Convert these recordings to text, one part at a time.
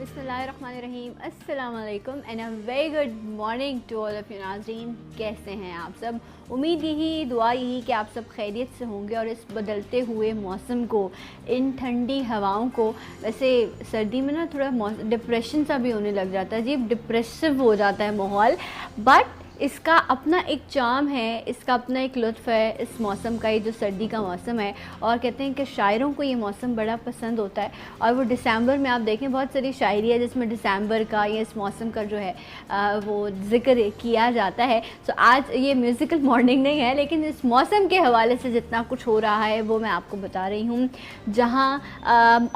बिस्मिल्लाहिर्रहमानिर्रहीम अस्सलाम वालेकुम and a very good morning to all of you नाज़रीन। कैसे हैं आप सब? उम्मीद यही दुआ यही कि आप सब खैरियत से होंगे और इस बदलते हुए मौसम को, इन ठंडी हवाओं को, वैसे सर्दी में ना थोड़ा डिप्रेशन सा भी होने लग जाता है, जी डिप्रेसिव हो जाता है माहौल, बट इसका अपना एक चार्म है, इसका अपना एक लुत्फ़ है इस मौसम का, ये जो सर्दी का मौसम है। और कहते हैं कि शायरों को ये मौसम बड़ा पसंद होता है और वो दिसंबर में आप देखें बहुत सारी शायरी है जिसमें दिसंबर का या इस मौसम का जो है वो ज़िक्र किया जाता है। तो आज ये म्यूज़िकल मॉर्निंग नहीं है, लेकिन इस मौसम के हवाले से जितना कुछ हो रहा है वो मैं आपको बता रही हूँ। जहाँ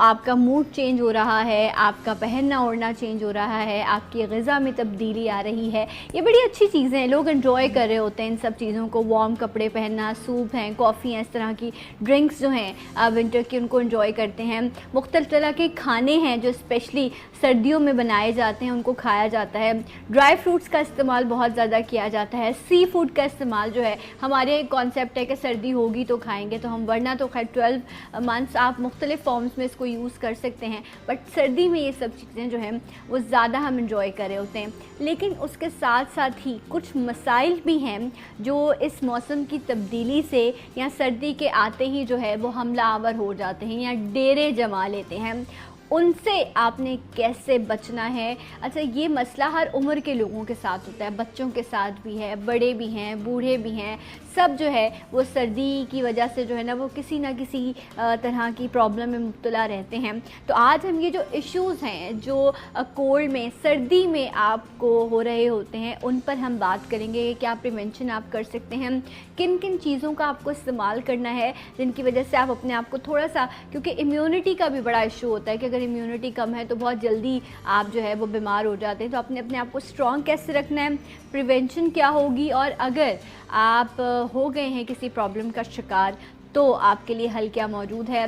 आपका मूड चेंज हो रहा है, आपका पहनना ओढ़ना चेंज हो रहा है, आपकी ग़िज़ा में तब्दीली आ रही है, ये बड़ी अच्छी चीज़ हैं। लोग एंजॉय कर रहे होते हैं इन सब चीज़ों को, वार्म कपड़े पहनना, सूप हैं, कॉफ़ी हैं, इस तरह की ड्रिंक्स जो हैं विंटर की उनको एंजॉय करते हैं। मुख्तलिफ़ तरह के खाने हैं जो स्पेशली सर्दियों में बनाए जाते हैं, उनको खाया जाता है। ड्राई फ्रूट्स का इस्तेमाल बहुत ज़्यादा किया जाता है। सी फूड का इस्तेमाल जो है, हमारे कॉन्सेप्ट है कि सर्दी होगी तो खाएँगे, तो हम वरना तो खैर 12 मंथ्स आप मुख्तलिफ़ फॉर्म्स में इसको यूज़ कर सकते हैं, बट सर्दी में ये सब चीज़ें जो हैं वो ज़्यादा हम इंजॉय कर रहे होते हैं। लेकिन उसके साथ साथ ही कुछ मसाइल भी हैं जो इस मौसम की तब्दीली से या सर्दी के आते ही जो है वो हमला आवर हो जाते हैं या डेरे जमा लेते हैं। उनसे आपने कैसे बचना है? अच्छा, ये मसला हर उम्र के लोगों के साथ होता है, बच्चों के साथ भी है, बड़े भी हैं, बूढ़े भी हैं, सब जो है वो सर्दी की वजह से जो है ना वो किसी ना किसी तरह की प्रॉब्लम में मुब्तला रहते हैं। तो आज हम ये जो इश्यूज़ हैं जो कोल्ड में, सर्दी में आपको हो रहे होते हैं, उन पर हम बात करेंगे कि क्या प्रिवेंशन आप कर सकते हैं, किन किन चीज़ों का आपको इस्तेमाल करना है जिनकी वजह से आप अपने आप को थोड़ा सा, क्योंकि इम्यूनिटी का भी बड़ा इशू होता है कि अगर इम्यूनिटी कम है तो बहुत जल्दी आप जो है वो बीमार हो जाते हैं। तो अपने आप को स्ट्रॉन्ग कैसे रखना है, प्रिवेंशन क्या होगी, और अगर आप हो गए हैं किसी प्रॉब्लम का शिकार तो आपके लिए हल क्या मौजूद है।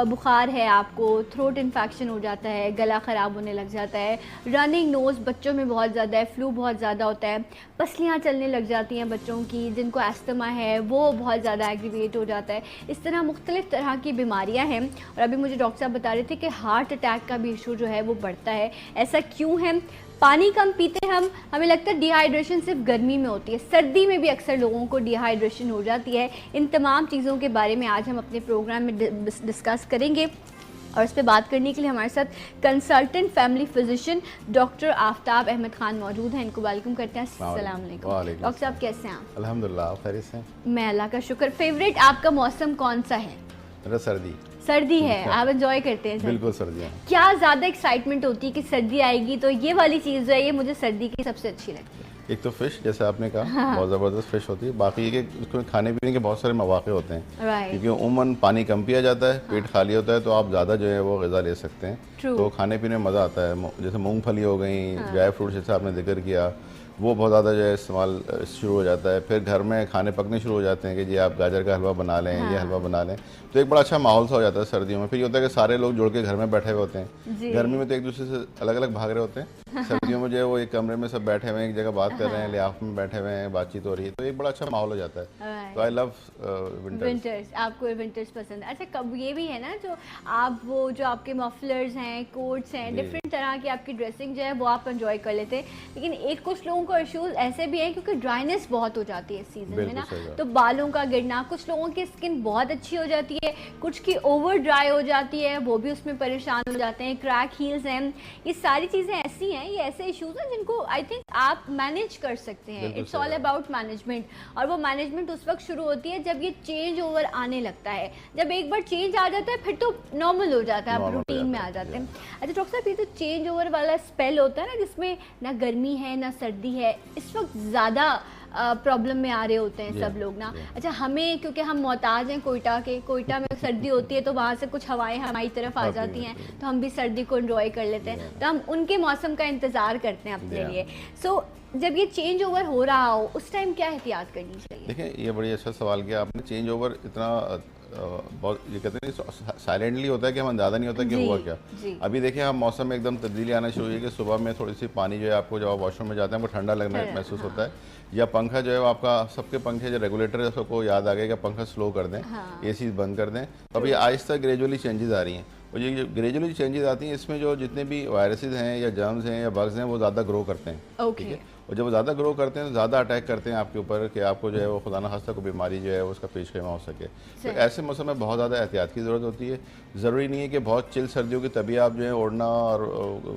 बुखार है, आपको थ्रोट इन्फेक्शन हो जाता है, गला ख़राब होने लग जाता है, रनिंग नोज़ बच्चों में बहुत ज़्यादा है, फ्लू बहुत ज़्यादा होता है, पसलियाँ चलने लग जाती हैं बच्चों की, जिनको एस्थमा है वो बहुत ज़्यादा एग्रीवेट हो जाता है। इस तरह मुख्तलिफ़ तरह की बीमारियाँ हैं। और अभी मुझे डॉक्टर साहब बता रहे थे कि हार्ट अटैक का भी इशू जो है वो बढ़ता है। ऐसा क्यों है? पानी कम पीते हैं हमें लगता है डिहाइड्रेशन सिर्फ गर्मी में होती है, सर्दी में भी अक्सर लोगों को डिहाइड्रेशन हो जाती है। इन तमाम चीज़ों के बारे में आज हम अपने प्रोग्राम में डिस्कस करेंगे और इस पर बात करने के लिए हमारे साथ consultant family physician doctor Aftab Ahmed Khan मौजूद हैं। इनको वेलकम करते हैं। अस्सलाम वालेकुम डॉक्टर साहब, कैसे हैं आप? अल्हम्दुलिल्लाह खैरियत से। मैं अल्लाह का शुक्र। फेवरेट आपका मौसम कौन सा है? मेरा सर्दी। सर्दी है, आप एंजॉय करते हैं? बिल्कुल सर्दियाँ। क्या ज़्यादा एक्साइटमेंट होती है कि सर्दी आएगी तो ये वाली चीज़ जो है ये मुझे सर्दी की सबसे अच्छी लगती है? एक तो फ़िश, जैसे आपने कहा, बहुत ज़बरदस्त फ़िश होती है। बाकी ये कि उसको खाने पीने के बहुत सारे मौक़े होते हैं, क्योंकि उमूमन पानी कम पिया जाता है, पेट खाली होता है, तो आप ज़्यादा जो है वो ग़िज़ा ले सकते हैं। तो खाने पीने में मज़ा आता है। जैसे मूंगफली हो गई, ड्राई फ्रूट जैसे आपने जिक्र किया, वो बहुत ज़्यादा जो है इस्तेमाल शुरू हो जाता है। फिर घर में खाने पकने शुरू हो जाते हैं कि जी आप गाजर का हलवा बना लें, ये हलवा बना लें, तो एक बड़ा अच्छा माहौल सा हो जाता है सर्दियों में। फिर ये होता है कि सारे लोग जुड़ के घर में बैठे हुए होते हैं। गर्मी में तो एक दूसरे से अलग अलग भाग रहे होते हैं, सर्दियों में जो है वो एक कमरे में सब बैठे हुए हैं, एक जगह बात कर रहे हैं, लिहाफ में बैठे हुए हैं, बातचीत हो रही है, तो एक बड़ा अच्छा माहौल हो जाता है। तो आई लव विंटर्स। आपको विंटर्स पसंद है? अच्छा, कब ये भी है ना जो आप वो जो आपके मफलर्स हैं, कोट्स हैं, डिफरेंट तरह की आपकी ड्रेसिंग जो है वो आप एंजॉय कर लेते हैं। लेकिन एक कुछ लोगों को इशूज़ ऐसे भी हैं क्योंकि ड्राइनेस बहुत हो जाती है इस सीज़न में ना, तो बालों का गिरना, कुछ लोगों की स्किन बहुत अच्छी हो जाती है, कुछ की ओवर ड्राई हो जाती है, वो भी उसमें परेशान हो जाते हैं, क्रैक हील्स हैं, ये सारी चीज़ें ऐसी हैं, ये ऐसे इशूज़ हैं जिनको आई थिंक आप मैनेज कर सकते हैं। It's all about management. और वो मैनेजमेंट उस वक्त शुरू होती है जब ये चेंज ओवर आने लगता है। जब एक बार चेंज आ जाता है फिर तो नॉर्मल हो जाता है, आप रूटीन में आ जाते हैं। अच्छा डॉक्टर साहब, ये तो चेंज ओवर वाला स्पेल होता है ना जिसमें ना गर्मी है ना सर्दी है, इस वक्त ज़्यादा प्रॉब्लम में आ रहे होते हैं सब लोग ना। अच्छा, हमें क्योंकि हम मोहताज हैं कोयटा के, कोयटा में सर्दी होती है तो वहाँ से कुछ हवाएं हमारी तरफ आ जाती हैं, तो हम भी सर्दी को एंजॉय कर लेते हैं, तो हम उनके मौसम का इंतज़ार करते हैं अपने लिए। सो जब ये चेंज ओवर हो रहा हो उस टाइम क्या एहतियात करनी चाहिए? देखिए, ये बड़ी अच्छा सवाल किया आपने। चेंज ओवर इतना बहुत, ये कहते हैं साइलेंटली होता है कि हम अंदाज़ा नहीं होता कि हुआ क्या। अभी देखिए, हम मौसम में एकदम तब्दीली आना शुरू हुई कि सुबह में थोड़ी सी पानी जो है आपको जब आप वॉशरूम में जाते हैं वो ठंडा लगना महसूस होता है, या पंखा जो है आपका, सबके पंखे जो रेगुलेटर है सबको याद आ गया कि पंखा स्लो कर दें, एसी बंद कर दें। तो अभी आहिस्ता ग्रेजुअली चेंजेस आ रही हैं। और ये ग्रेजुअली चेंजेस आती हैं, इसमें जो जितने भी वायरसेस हैं या जर्म्स हैं या बग्स हैं वो ज़्यादा ग्रो करते हैं, ठीक है। और जब वो ज़्यादा ग्रो करते हैं तो ज़्यादा अटैक करते हैं आपके ऊपर कि आपको जो है वो खुदा न खास्ता कोई बीमारी जो है वो उसका पेश खैमा हो सके। तो ऐसे मौसम में बहुत ज़्यादा एहतियात की ज़रूरत होती है। ज़रूरी नहीं है कि बहुत चिल सर्दियों की तभी आप जो है ओढ़ना और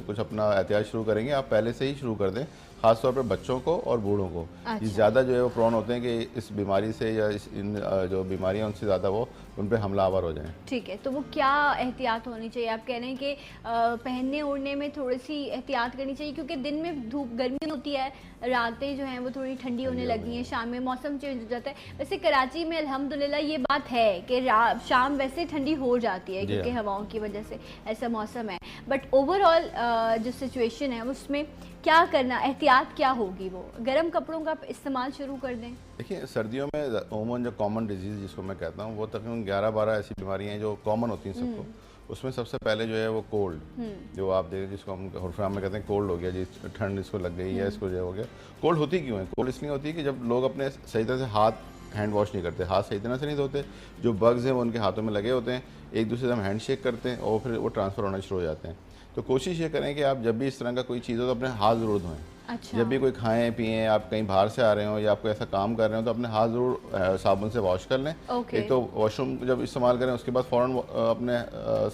कुछ अपना एहतियात शुरू करेंगे, आप पहले से ही शुरू कर दें, ख़ासतौर पर बच्चों को और बूढ़ों को। ये ज़्यादा जो है वो प्रोन होते हैं कि इस बीमारी से या इन जो बीमारियाँ उनसे ज़्यादा वो उन पर हमलावर हो जाएं। ठीक है, तो वो क्या एहतियात होनी चाहिए? आप कह रहे हैं कि पहनने ओढ़ने में थोड़ी सी एहतियात करनी चाहिए, क्योंकि दिन में धूप गर्मी होती है, रातें जो हैं वो थोड़ी ठंडी होने लगी हैं, शाम में मौसम चेंज हो जाता है। वैसे कराची में अल्हम्दुलिल्लाह ये बात है कि शाम वैसे ठंडी हो जाती है क्योंकि हवाओं की वजह से ऐसा मौसम है, बट ओवरऑल जो सिचुएशन है उसमें क्या करना, एहतियात क्या होगी? वो गर्म कपड़ों का इस्तेमाल शुरू कर दें। देखिए, सर्दियों में उमूमन जो कॉमन डिजीज़ जिसको मैं कहता हूँ वो तकरीबन 11-12 ऐसी बीमारियाँ हैं जो कॉमन होती हैं सबको। उसमें सबसे पहले जो है वो कोल्ड, जो आप देखें जिसको हम हुरफाम में कहते हैं कोल्ड हो गया जी, ठंड इसको लग गई या इसको जो हो गया। कोल्ड होती क्यों है? कोल्ड इसलिए होती है कि जब लोग अपने सही तरह से हाथ हैंड वॉश नहीं करते, हाथ सही तरह से नहीं धोते, जो बग्स हैं वो उनके हाथों में लगे होते हैं, एक दूसरे से हम हैंड शेक करते हैं और फिर वो ट्रांसफ़र होना शुरू हो जाते हैं। तो कोशिश ये करें कि आप जब भी इस तरह का कोई चीज़ हो तो अपने हाथ ज़रूर धोएं। अच्छा। जब भी कोई खाएं पिएं, आप कहीं बाहर से आ रहे हो या आप कोई ऐसा काम कर रहे हो तो अपने हाथ ज़रूर साबुन से वॉश कर लें। एक तो वॉशरूम जब इस्तेमाल करें उसके बाद फ़ौरन अपने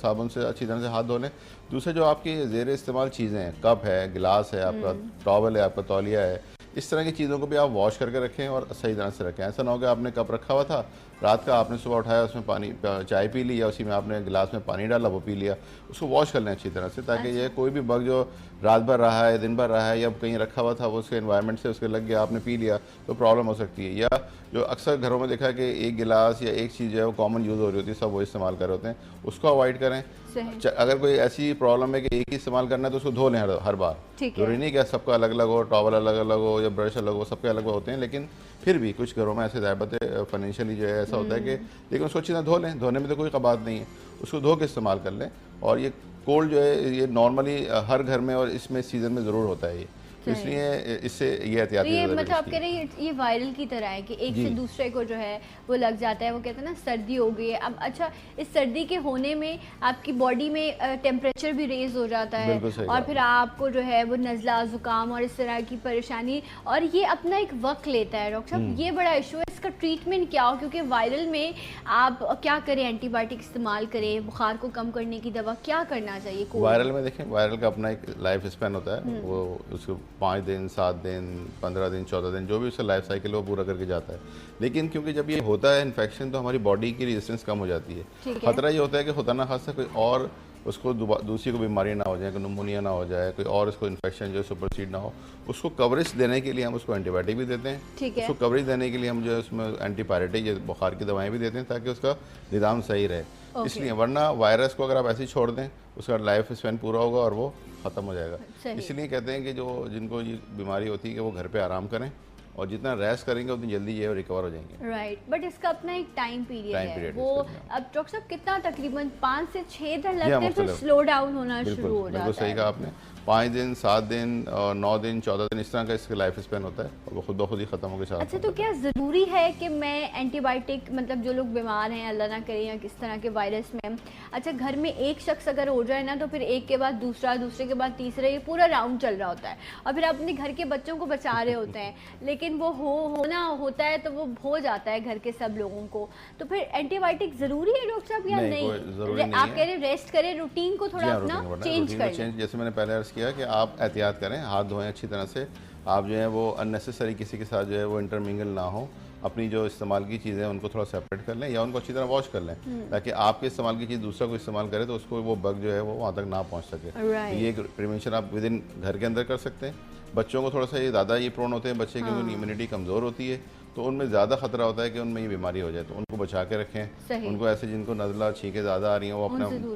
साबुन से अच्छी तरह से हाथ धो लें। दूसरे जो आपकी ज़ेर इस्तेमाल चीज़ें हैं, कप है, गिलास है, आपका टॉवल है, आपका तौलिया है, इस तरह की चीज़ों को भी आप वॉश करके रखें और सही तरह से रखें। ऐसा ना हो कि आपने कप रखा हुआ था, रात का आपने सुबह उठाया, उसमें पानी चाय पी ली या उसी में आपने गिलास में पानी डाला वो पी लिया, उसको वॉश कर लें अच्छी तरह से, ताकि ये कोई भी बग जो रात भर रहा है, दिन भर रहा है या कहीं रखा हुआ था वो उसके एनवायरनमेंट से उसके लग गया, आपने पी लिया तो प्रॉब्लम हो सकती है। या जो अक्सर घरों में देखा है कि एक गिलास या एक चीज़ जो है वो कॉमन यूज़ हो रही होती है, सब वो इस्तेमाल कर रहे होते हैं, उसको अवॉइड करें। अगर कोई ऐसी प्रॉब्लम है कि एक ही इस्तेमाल करना है तो उसको धो लें हर बार। जरूरी नहीं कि सबका अलग अलग हो, टॉवल अलग अलग हो या ब्रश अलग हो, सबके अलग होते हैं, लेकिन फिर भी कुछ घरों में ऐसे ज़ायबत फाइनेंशियली जो है ऐसा होता है कि लेकिन उसको अच्छी तरह धो लें, धोने में तो कोई बात नहीं है, उसको धो के इस्तेमाल कर लें। और ये कोल्ड जो है ये नॉर्मली हर घर में और इसमें सीज़न में ज़रूर होता है, ये इसलिए इससे ये एहतियात तो ये मतलब आप कह रहे हैं ये वायरल की तरह है कि एक से दूसरे को जो है वो लग जाता है। वो कहते हैं ना सर्दी हो गई है अब। अच्छा, इस सर्दी के होने में आपकी बॉडी में टेम्परेचर भी रेज हो जाता है और फिर आपको जो है वो नज़ला, ज़ुकाम और इस तरह की परेशानी, और ये अपना एक वक्त लेता है। डॉक्टर साहब, ये बड़ा इशू है, इसका ट्रीटमेंट क्या हो? क्योंकि वायरल में आप क्या करें, एंटीबायोटिक इस्तेमाल करें, बुखार को कम करने की दवा क्या करना चाहिए? वायरल में देखें, वायरल का अपना एक लाइफ स्पैन होता है, वो उसको 5 दिन, 7 दिन, 15 दिन, 14 दिन, जो भी उसका लाइफ साइकिल वो पूरा करके जाता है। लेकिन क्योंकि जब ये होता है इन्फेक्शन तो हमारी बॉडी की रेजिस्टेंस कम हो जाती है। खतरा ये होता है कि खुदा ना खास्ता कोई और उसको दूसरी को बीमारी ना हो जाए, कोई निमोनिया ना हो जाए, कोई और उसको इन्फेक्शन जो सुपरसीड ना हो। उसको कवरेज देने के लिए हम उसको एंटीबायोटिक भी देते हैं, उसको कवरेज देने के लिए हम जो है उसमें एंटीपायरेटिक या बुखार की दवाएं भी देते हैं ताकि उसका निज़ाम सही रहे। इसलिए वरना वायरस को अगर आप ऐसे ही छोड़ दें उसका लाइफ स्पैन पूरा होगा और वो ख़त्म हो जाएगा। इसलिए कहते हैं कि जो जिनको ये बीमारी होती है कि वो घर पे आराम करें और जितना रेस्ट करेंगे उतनी जल्दी ये रिकवर हो जाएंगे। राइट, बट इसका अपना एक टाइम पीरियड है। वो अब डॉक्टर साहब कितना, तकरीबन 5 से 6 दिन लगते हैं, फिर स्लो डाउन होना शुरू हो जाता है। सही कहा आपने, 5 दिन, 7 दिन और 9 दिन, 14 दिन, इस तरह का इसका लाइफ स्पेन होता है और वो खुद ब खुद ही ख़त्म हो गया। अच्छा, तो क्या ज़रूरी है कि मैं एंटीबायोटिक, मतलब जो लोग बीमार हैं अल्लाह ना करे या किस तरह के वायरस में, अच्छा घर में एक शख्स अगर हो जाए ना तो फिर एक के बाद दूसरा, दूसरे के बाद तीसरा, ये पूरा राउंड चल रहा होता है और फिर अपने घर के बच्चों को बचा रहे होते हैं, लेकिन वो होना होता है तो वो हो जाता है घर के सब लोगों को। तो फिर एंटीबायोटिक ज़रूरी है डॉक्टर साहब या नहीं? आप कह रहे रेस्ट करें, रूटीन को थोड़ा अपना चेंज करें। जैसे मैंने पहले अर्ज़ किया कि आप एहतियात करें, हाथ धोएं अच्छी तरह से, आप जो है वो अननेसेसरी किसी के साथ जो है वो इंटरमिंगल ना हो, अपनी जो इस्तेमाल की चीज़ें हैं उनको थोड़ा सेपरेट कर लें या उनको अच्छी तरह वॉश कर लें ताकि आपके इस्तेमाल की चीज़ दूसरा को इस्तेमाल करे तो उसको वो बग जो है वो वहाँ तक ना पहुँच सके। ये एक प्रिवेंशन आप विद इन घर के अंदर कर सकते हैं। बच्चों को थोड़ा सा ये ज़्यादा ये प्रोन होते हैं बच्चे, क्योंकि उनकी इम्यूनिटी कमज़ोर होती है तो उनमें ज़्यादा खतरा होता है कि उनमें ये बीमारी हो जाए, तो उनको बचा के रखें। उनको ऐसे जिनको नज़ला, छींकें ज़्यादा आ रही हैं वो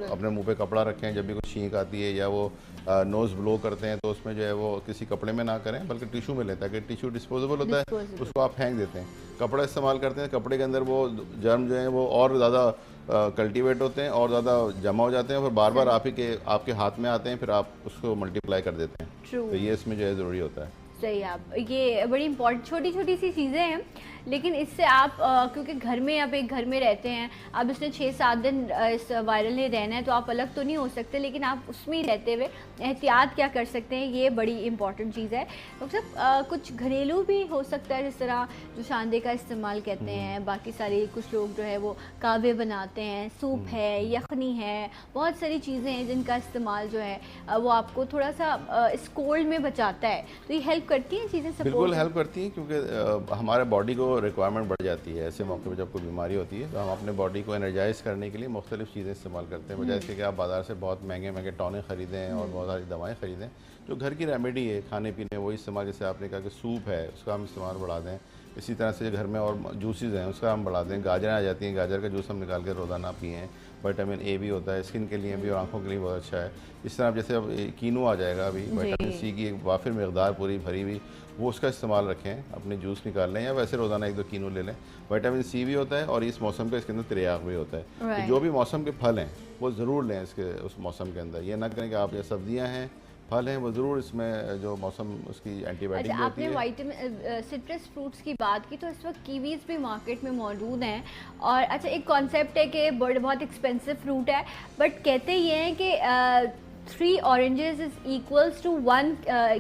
अपने मुंह पे कपड़ा रखें, जब भी कोई छींक आती है या वो नोज़ ब्लो करते हैं तो उसमें जो है वो किसी कपड़े में ना करें बल्कि टिशू में लें, ताकि टिशू डिस्पोजेबल होता है, उसको आप फेंक देते हैं। कपड़ा इस्तेमाल करते हैं, कपड़े के अंदर वो जर्म जो हैं वो और ज़्यादा कल्टीवेट होते हैं और ज़्यादा जमा हो जाते हैं, फिर बार बार आपके हाथ में आते हैं, फिर आप उसको मल्टीप्लाई कर देते हैं। तो ये इसमें जो है ज़रूरी होता है। सही, आप ये बड़ी इम्पोर्टेंट छोटी छोटी सी चीज़ें हैं, लेकिन इससे आप क्योंकि घर में आप एक घर में रहते हैं, अब इसने 6-7 दिन इस वायरल में रहना है, तो आप अलग तो नहीं हो सकते, लेकिन आप उसमें ही रहते हुए एहतियात क्या कर सकते हैं, ये बड़ी इंपॉर्टेंट चीज़ है। डॉक्टर साहब कुछ घरेलू भी हो सकता है, जिस तरह जो शांदे का इस्तेमाल कहते हैं, बाकी सारी कुछ लोग जो है वो कावे बनाते हैं, सूप है, यखनी है, बहुत सारी चीज़ें हैं जिनका इस्तेमाल जो है वो आपको थोड़ा सा इस कोल्ड में बचाता है, तो ये हेल्प करती हैं चीज़ें? बिल्कुल हेल्प करती हैं, क्योंकि हमारे बॉडी को रिक्वायरमेंट बढ़ जाती है ऐसे मौके पे जब कोई बीमारी होती है, तो हम अपने बॉडी को एनर्जाइज करने के लिए मुख्तलिफ चीज़ें इस्तेमाल करते हैं, बजाय इसके कि आप बाज़ार से बहुत महंगे महंगे टॉनिक ख़रीदें और बहुत सारी दवाएँ ख़रीदें। जो घर की रेमेडी है खाने पीने वही इस्तेमाल, जैसे आपने कहा कि सूप है उसका हम इस्तेमाल बढ़ा दें, इसी तरह से घर में और जूसेस हैं उसका हम बढ़ा दें, गाजरें आ जाती हैं, गाजर का जूस हम निकाल कर रोज़ाना पिएँ, विटामिन ए भी होता है, स्किन के लिए भी और आंखों के लिए बहुत अच्छा है। इस तरह जैसे अब कीनू आ जाएगा अभी, विटामिन सी की एक वाफिर मकदार पूरी भरी हुई, वो उसका इस्तेमाल रखें, अपने जूस निकाल लें या वैसे रोज़ाना 1-2 कीनू ले लें। विटामिन सी भी होता है और इस मौसम का इसके अंदर तिरयाक भी होता है, तो जो भी मौसम के फल हैं वो ज़रूर लें इसके उस मौसम के अंदर। ये ना करें कि आप ये सब्जियाँ हैं फल हैं वो ज़रूर इसमें जो मौसम उसकी एंटीबायोटिक अच्छा, होती है। आपने वाइटामिन सिट्रस फ्रूट्स की बात की, तो इस वक्त कीवीज़ भी मार्केट में मौजूद हैं, और अच्छा एक कॉन्सेप्ट है कि बहुत एक्सपेंसिव फ्रूट है, बट कहते ये हैं कि 3 oranges is equals to 1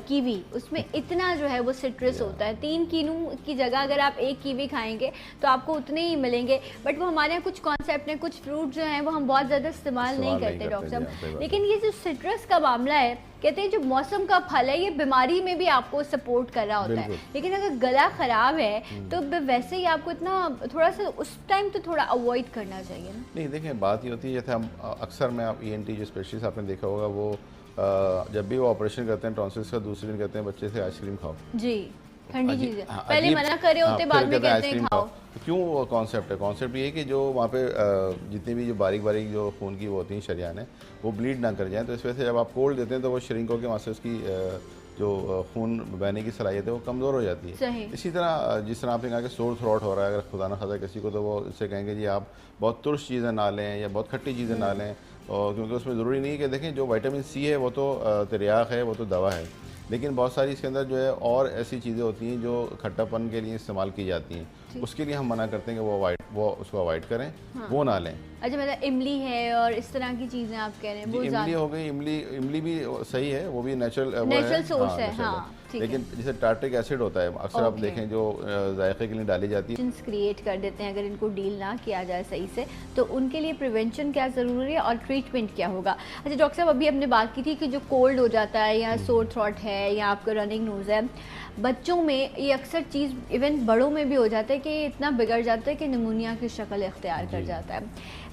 kiwi, उसमें इतना जो है वो सिट्रस होता है। 3 कीनू की जगह अगर आप 1 कीवी खाएंगे तो आपको उतने ही मिलेंगे, बट वो हमारे यहाँ कुछ कॉन्सेप्ट हैं, कुछ फ्रूट जो हैं वो हम बहुत ज़्यादा इस्तेमाल नहीं करते डॉक्टर साहब। लेकिन ये जो सिट्रस का मामला है, कहते हैं जो मौसम का फल है ये बीमारी में भी आपको सपोर्ट कर रहा होता है, लेकिन अगर गला ख़राब है तो वैसे ही आपको इतना थोड़ा सा उस टाइम तो थोड़ा अवॉइड करना चाहिए ना। नहीं देखें, बात ये होती है जैसे हम अक्सर में आप ENT जो स्पेशलिस्ट आपने देखा होगा वो जब भी वो ऑपरेशन करते हैं टॉन्सिल्स का, दूसरे दिन कहते हैं बच्चे से आइसक्रीम खाओ जी, ठंडी चीज़ें पहले मना करे होते, बाद में कहते हैं खाओ। तो क्यों वो कॉन्सेप्ट है? कॉन्सेप्ट ये है कि जो वहाँ पे जितनी भी जो बारीक बारीक जो खून की वो होती हैं शरियान है वो ब्लीड ना कर जाएँ, तो इस वजह से जब आप कोल्ड देते हैं तो वो श्रिंक होकर वहाँ से उसकी जो खून बहने की सलाहियत है वो कमज़ोर हो जाती है। इसी तरह जिस तरह आपने कहा कि सोर थ्रोट हो रहा है, अगर खुदा न खासा किसी को, तो वो इससे कहेंगे जी आप बहुत तुर्श चीज़ें ना लें या बहुत खट्टी चीज़ें ना लें, और क्योंकि उसमें ज़रूरी नहीं है कि देखें जो विटामिन सी है वो तो तिरयाक है, वो तो दवा है, लेकिन बहुत सारी इसके अंदर जो है और ऐसी चीज़ें होती हैं जो खट्टापन के लिए इस्तेमाल की जाती हैं, उसके लिए हम मना करते हैं कि वो उसको अवॉइड करें। हाँ। वो ना लें। अच्छा, मतलब इमली है और इस तरह की चीज़ें आप कह रहे हैं, वो इमली हो गई, इमली भी सही है, वो भी नेचुरल सोर्स है, हाँ, लेकिन जैसे टार्ट्रिक एसिड होता है अक्सर आप देखें जो जायके के लिए डाली जाती है, क्रिएट कर देते हैं, अगर इनको डील ना किया जाए सही से, तो उनके लिए प्रिवेंशन क्या ज़रूरी है और ट्रीटमेंट क्या होगा? अच्छा डॉक्टर साहब, अभी हमने बात की थी कि जो कोल्ड हो जाता है या सोर थ्रोट है या आपका रनिंग नोज़ है, बच्चों में ये अक्सर चीज़ इवन बड़ों में भी हो जाता है कि इतना बिगड़ जाता है कि निमोनिया की शक्ल इख्तियार कर जाता है।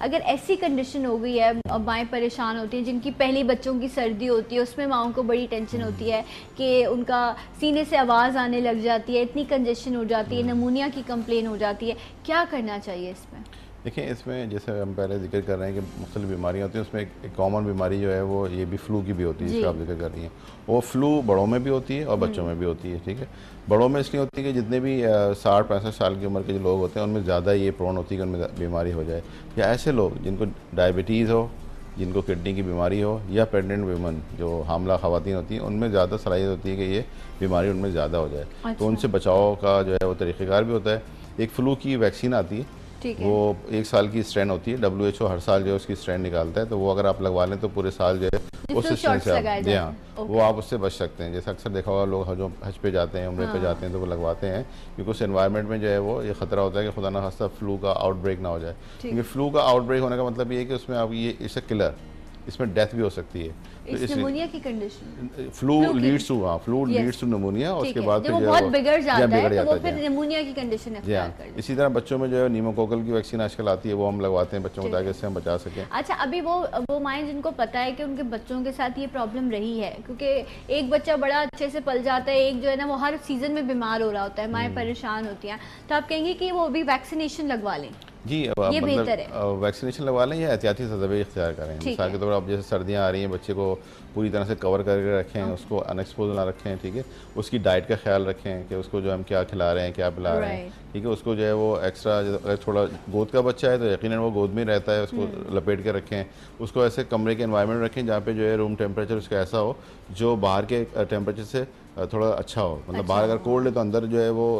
अगर ऐसी कंडीशन हो गई है, माएँ परेशान होती हैं, जिनकी पहली बच्चों की सर्दी होती है, उसमें माँओं को बड़ी टेंशन होती है कि उनका सीने से आवाज़ आने लग जाती है, इतनी कंजेशन हो जाती है, निमोनिया की कंप्लेन हो जाती है, क्या करना चाहिए इसमें? देखिए, इसमें जैसे हम पहले जिक्र कर रहे हैं कि मुख्तलिफ बीमारियाँ होती हैं, उसमें एक कॉमन बीमारी जो है वो ये भी फ्लू की भी होती है, जिसका आप जिक्र कर रही हैं। वो फ्लू बड़ों में भी होती है और बच्चों में भी होती है, ठीक है। बड़ों में इसलिए होती है कि जितने भी 60-65 साल की उम्र के जो लोग होते हैं उनमें ज़्यादा ये प्रोन होती है कि उनमें बीमारी हो जाए, या ऐसे लोग जिनको डायबिटीज़ हो, जिनको किडनी की बीमारी हो, या प्रेग्नेंट वुमेन जो हामला ख़वातीन होती हैं उनमें ज़्यादा सलाहियत होती है कि ये बीमारी उनमें ज़्यादा हो जाए। अच्छा। तो उनसे बचाव का जो है वो तरीक़ेकार भी होता है। एक फ़्लू की वैक्सीन आती है, वो 1 साल की स्ट्रेन होती है, WHO हर साल जो है उसकी स्ट्रेन निकालता है, तो वो अगर आप लगवा लें तो पूरे साल जो है उस स्ट्रेन से आप, जी हाँ, वो आप उससे बच सकते हैं। जैसे अक्सर देखा होगा लोग जो हज पे जाते हैं, उम्रे पे जाते हैं, तो वो लगवाते हैं, क्योंकि उस एनवायरनमेंट में जो है वो ये ख़तरा होता है कि खुदा न खास्ता फ्लू का आउटब्रेक ना हो जाए, क्योंकि फ्लू का आउटब्रेक होने का मतलब ये है कि उसमें आप ये इट्स अ किलर, इसमें डेथ भी हो सकती है। तो निमोनिया की condition, flu leads to pneumonia, और उसके बाद वो बहुत बिगड़ जाता है तो वो फिर निमोनिया की कंडीशन इख्तियार कर लेते हैं। इसी तरह बच्चों में जो है नीमोकोकल की वैक्सीन आजकल आती है, वो हम लगवाते हैं बच्चों को ताकि इससे हम बचा सकें। अच्छा, अभी वो माएँ जिनको पता है कि उनके बच्चों के साथ ये प्रॉब्लम रही है, क्योंकि एक बच्चा बड़ा अच्छे से पल जाता है, एक जो है ना वो हर सीजन में बीमार हो रहा होता है, माएँ परेशान होती हैं, तो आप कहेंगे कि वो अभी वैक्सीनेशन लगवा लें? जी, अब ये मतलब बेहतर है? वैक्सीनेशन लगवा लें या एहतियाती तदबीर इख्तियार करें। मिसाल के तौर पर अब जैसे सर्दियाँ आ रही हैं, बच्चे को पूरी तरह से कवर करके रखें, उसको अनएक्सपोज ना रखें, ठीक है। उसकी डाइट का ख्याल रखें कि उसको जो हम क्या खिला रहे हैं, क्या पिला रहे हैं, ठीक है। उसको जो है वो एक्स्ट्रा, अगर थोड़ा गोद का बच्चा है तो यकीनन वो गोद में रहता है, उसको लपेट के रखें। उसको ऐसे कमरे के एनवायरनमेंट रखें जहाँ पे जो है रूम टेम्परेचर उसका ऐसा हो जो बाहर के टेम्परेचर से थोड़ा अच्छा हो। मतलब बाहर अगर कोल्ड है तो अंदर जो है वो